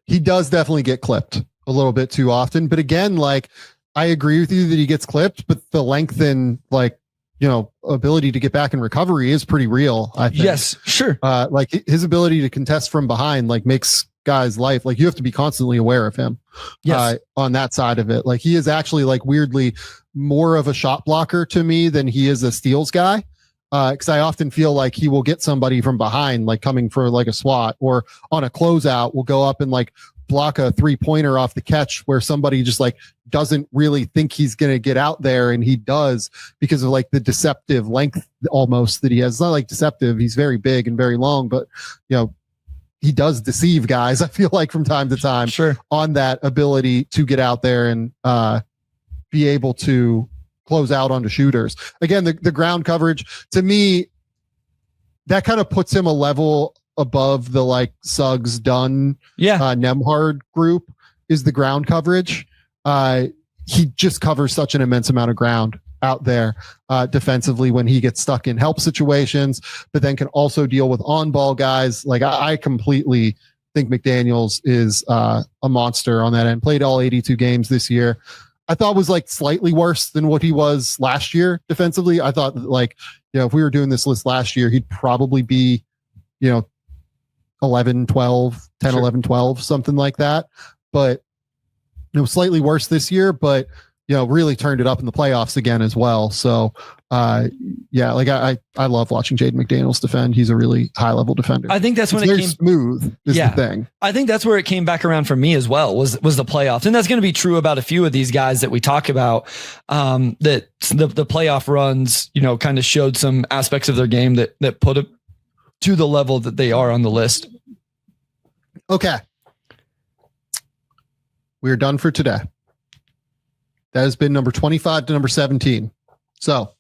He does definitely get clipped a little bit too often. But again, like, I agree with you that he gets clipped, but the length and like, you know, ability to get back in recovery is pretty real, I think. Yes, sure. Like his ability to contest from behind, like, makes guys' life, like, you have to be constantly aware of him. Yes. On that side of it. Like, he is actually like weirdly more of a shot blocker to me than he is a steals guy. Cause I often feel like he will get somebody from behind, like coming for like a swat, or on a closeout will go up and like block a 3-pointer off the catch where somebody just like doesn't really think he's going to get out there. And he does, because of like the deceptive length almost that he has. It's not like deceptive. He's very big and very long, but you know, he does deceive guys, I feel like, from time to time. Sure. On that ability to get out there and be able to close out onto shooters. Again, the ground coverage, to me, that kind of puts him a level above the like Suggs, Dunn, Nembhard group, is the ground coverage. He just covers such an immense amount of ground out there defensively when he gets stuck in help situations, but then can also deal with on-ball guys. Like, I completely think McDaniels is a monster on that end. Played all 82 games this year. I thought was like slightly worse than what he was last year defensively. I thought that, like, you know, if we were doing this list last year, he'd probably be, you know, 11, 12, 10, sure. 11, 12, something like that. But it was slightly worse this year, but you know, really turned it up in the playoffs again as well. So, yeah, like I love watching Jaden McDaniels defend. He's a really high level defender. I think that's when it came smooth is the thing. I think that's where it came back around for me as well, was the playoffs. And that's going to be true about a few of these guys that we talk about, that the playoff runs, you know, kind of showed some aspects of their game that put it to the level that they are on the list. Okay. We're done for today. That has been number 25 to number 17. So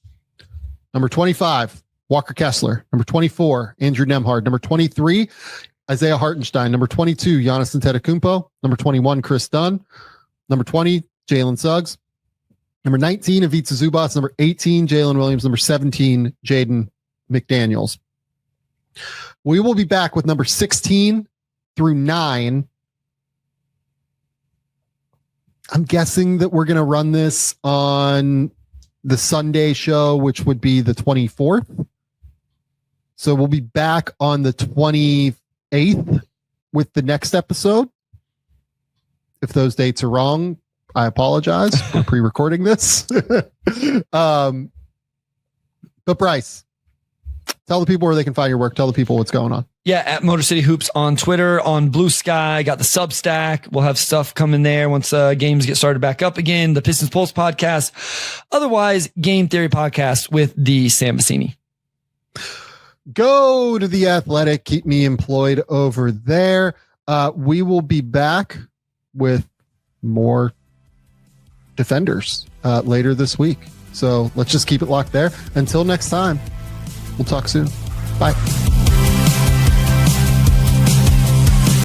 number 25, Walker Kessler. Number 24, Andrew Nembhard. Number 23, Isaiah Hartenstein. Number 22, Giannis Antetokounmpo. Number 21, Kris Dunn. Number 20, Jalen Suggs. Number 19, Ivica Zubac. Number 18, Jalen Williams. Number 17, Jaden McDaniels. We will be back with number 16 through 9. I'm guessing that we're going to run this on the Sunday show, which would be the 24th. So we'll be back on the 28th with the next episode. If those dates are wrong, I apologize. We're pre-recording this. But Bryce, tell the people where they can find your work. Tell the people what's going on. Yeah, at Motor City Hoops on Twitter, on Blue Sky, got the Substack. We'll have stuff coming there once games get started back up again. The Pistons Pulse podcast. Otherwise, Game Theory podcast with the Sam Vecenie. Go to The Athletic. Keep me employed over there. We will be back with more defenders later this week. So let's just keep it locked there. Until next time, we'll talk soon. Bye.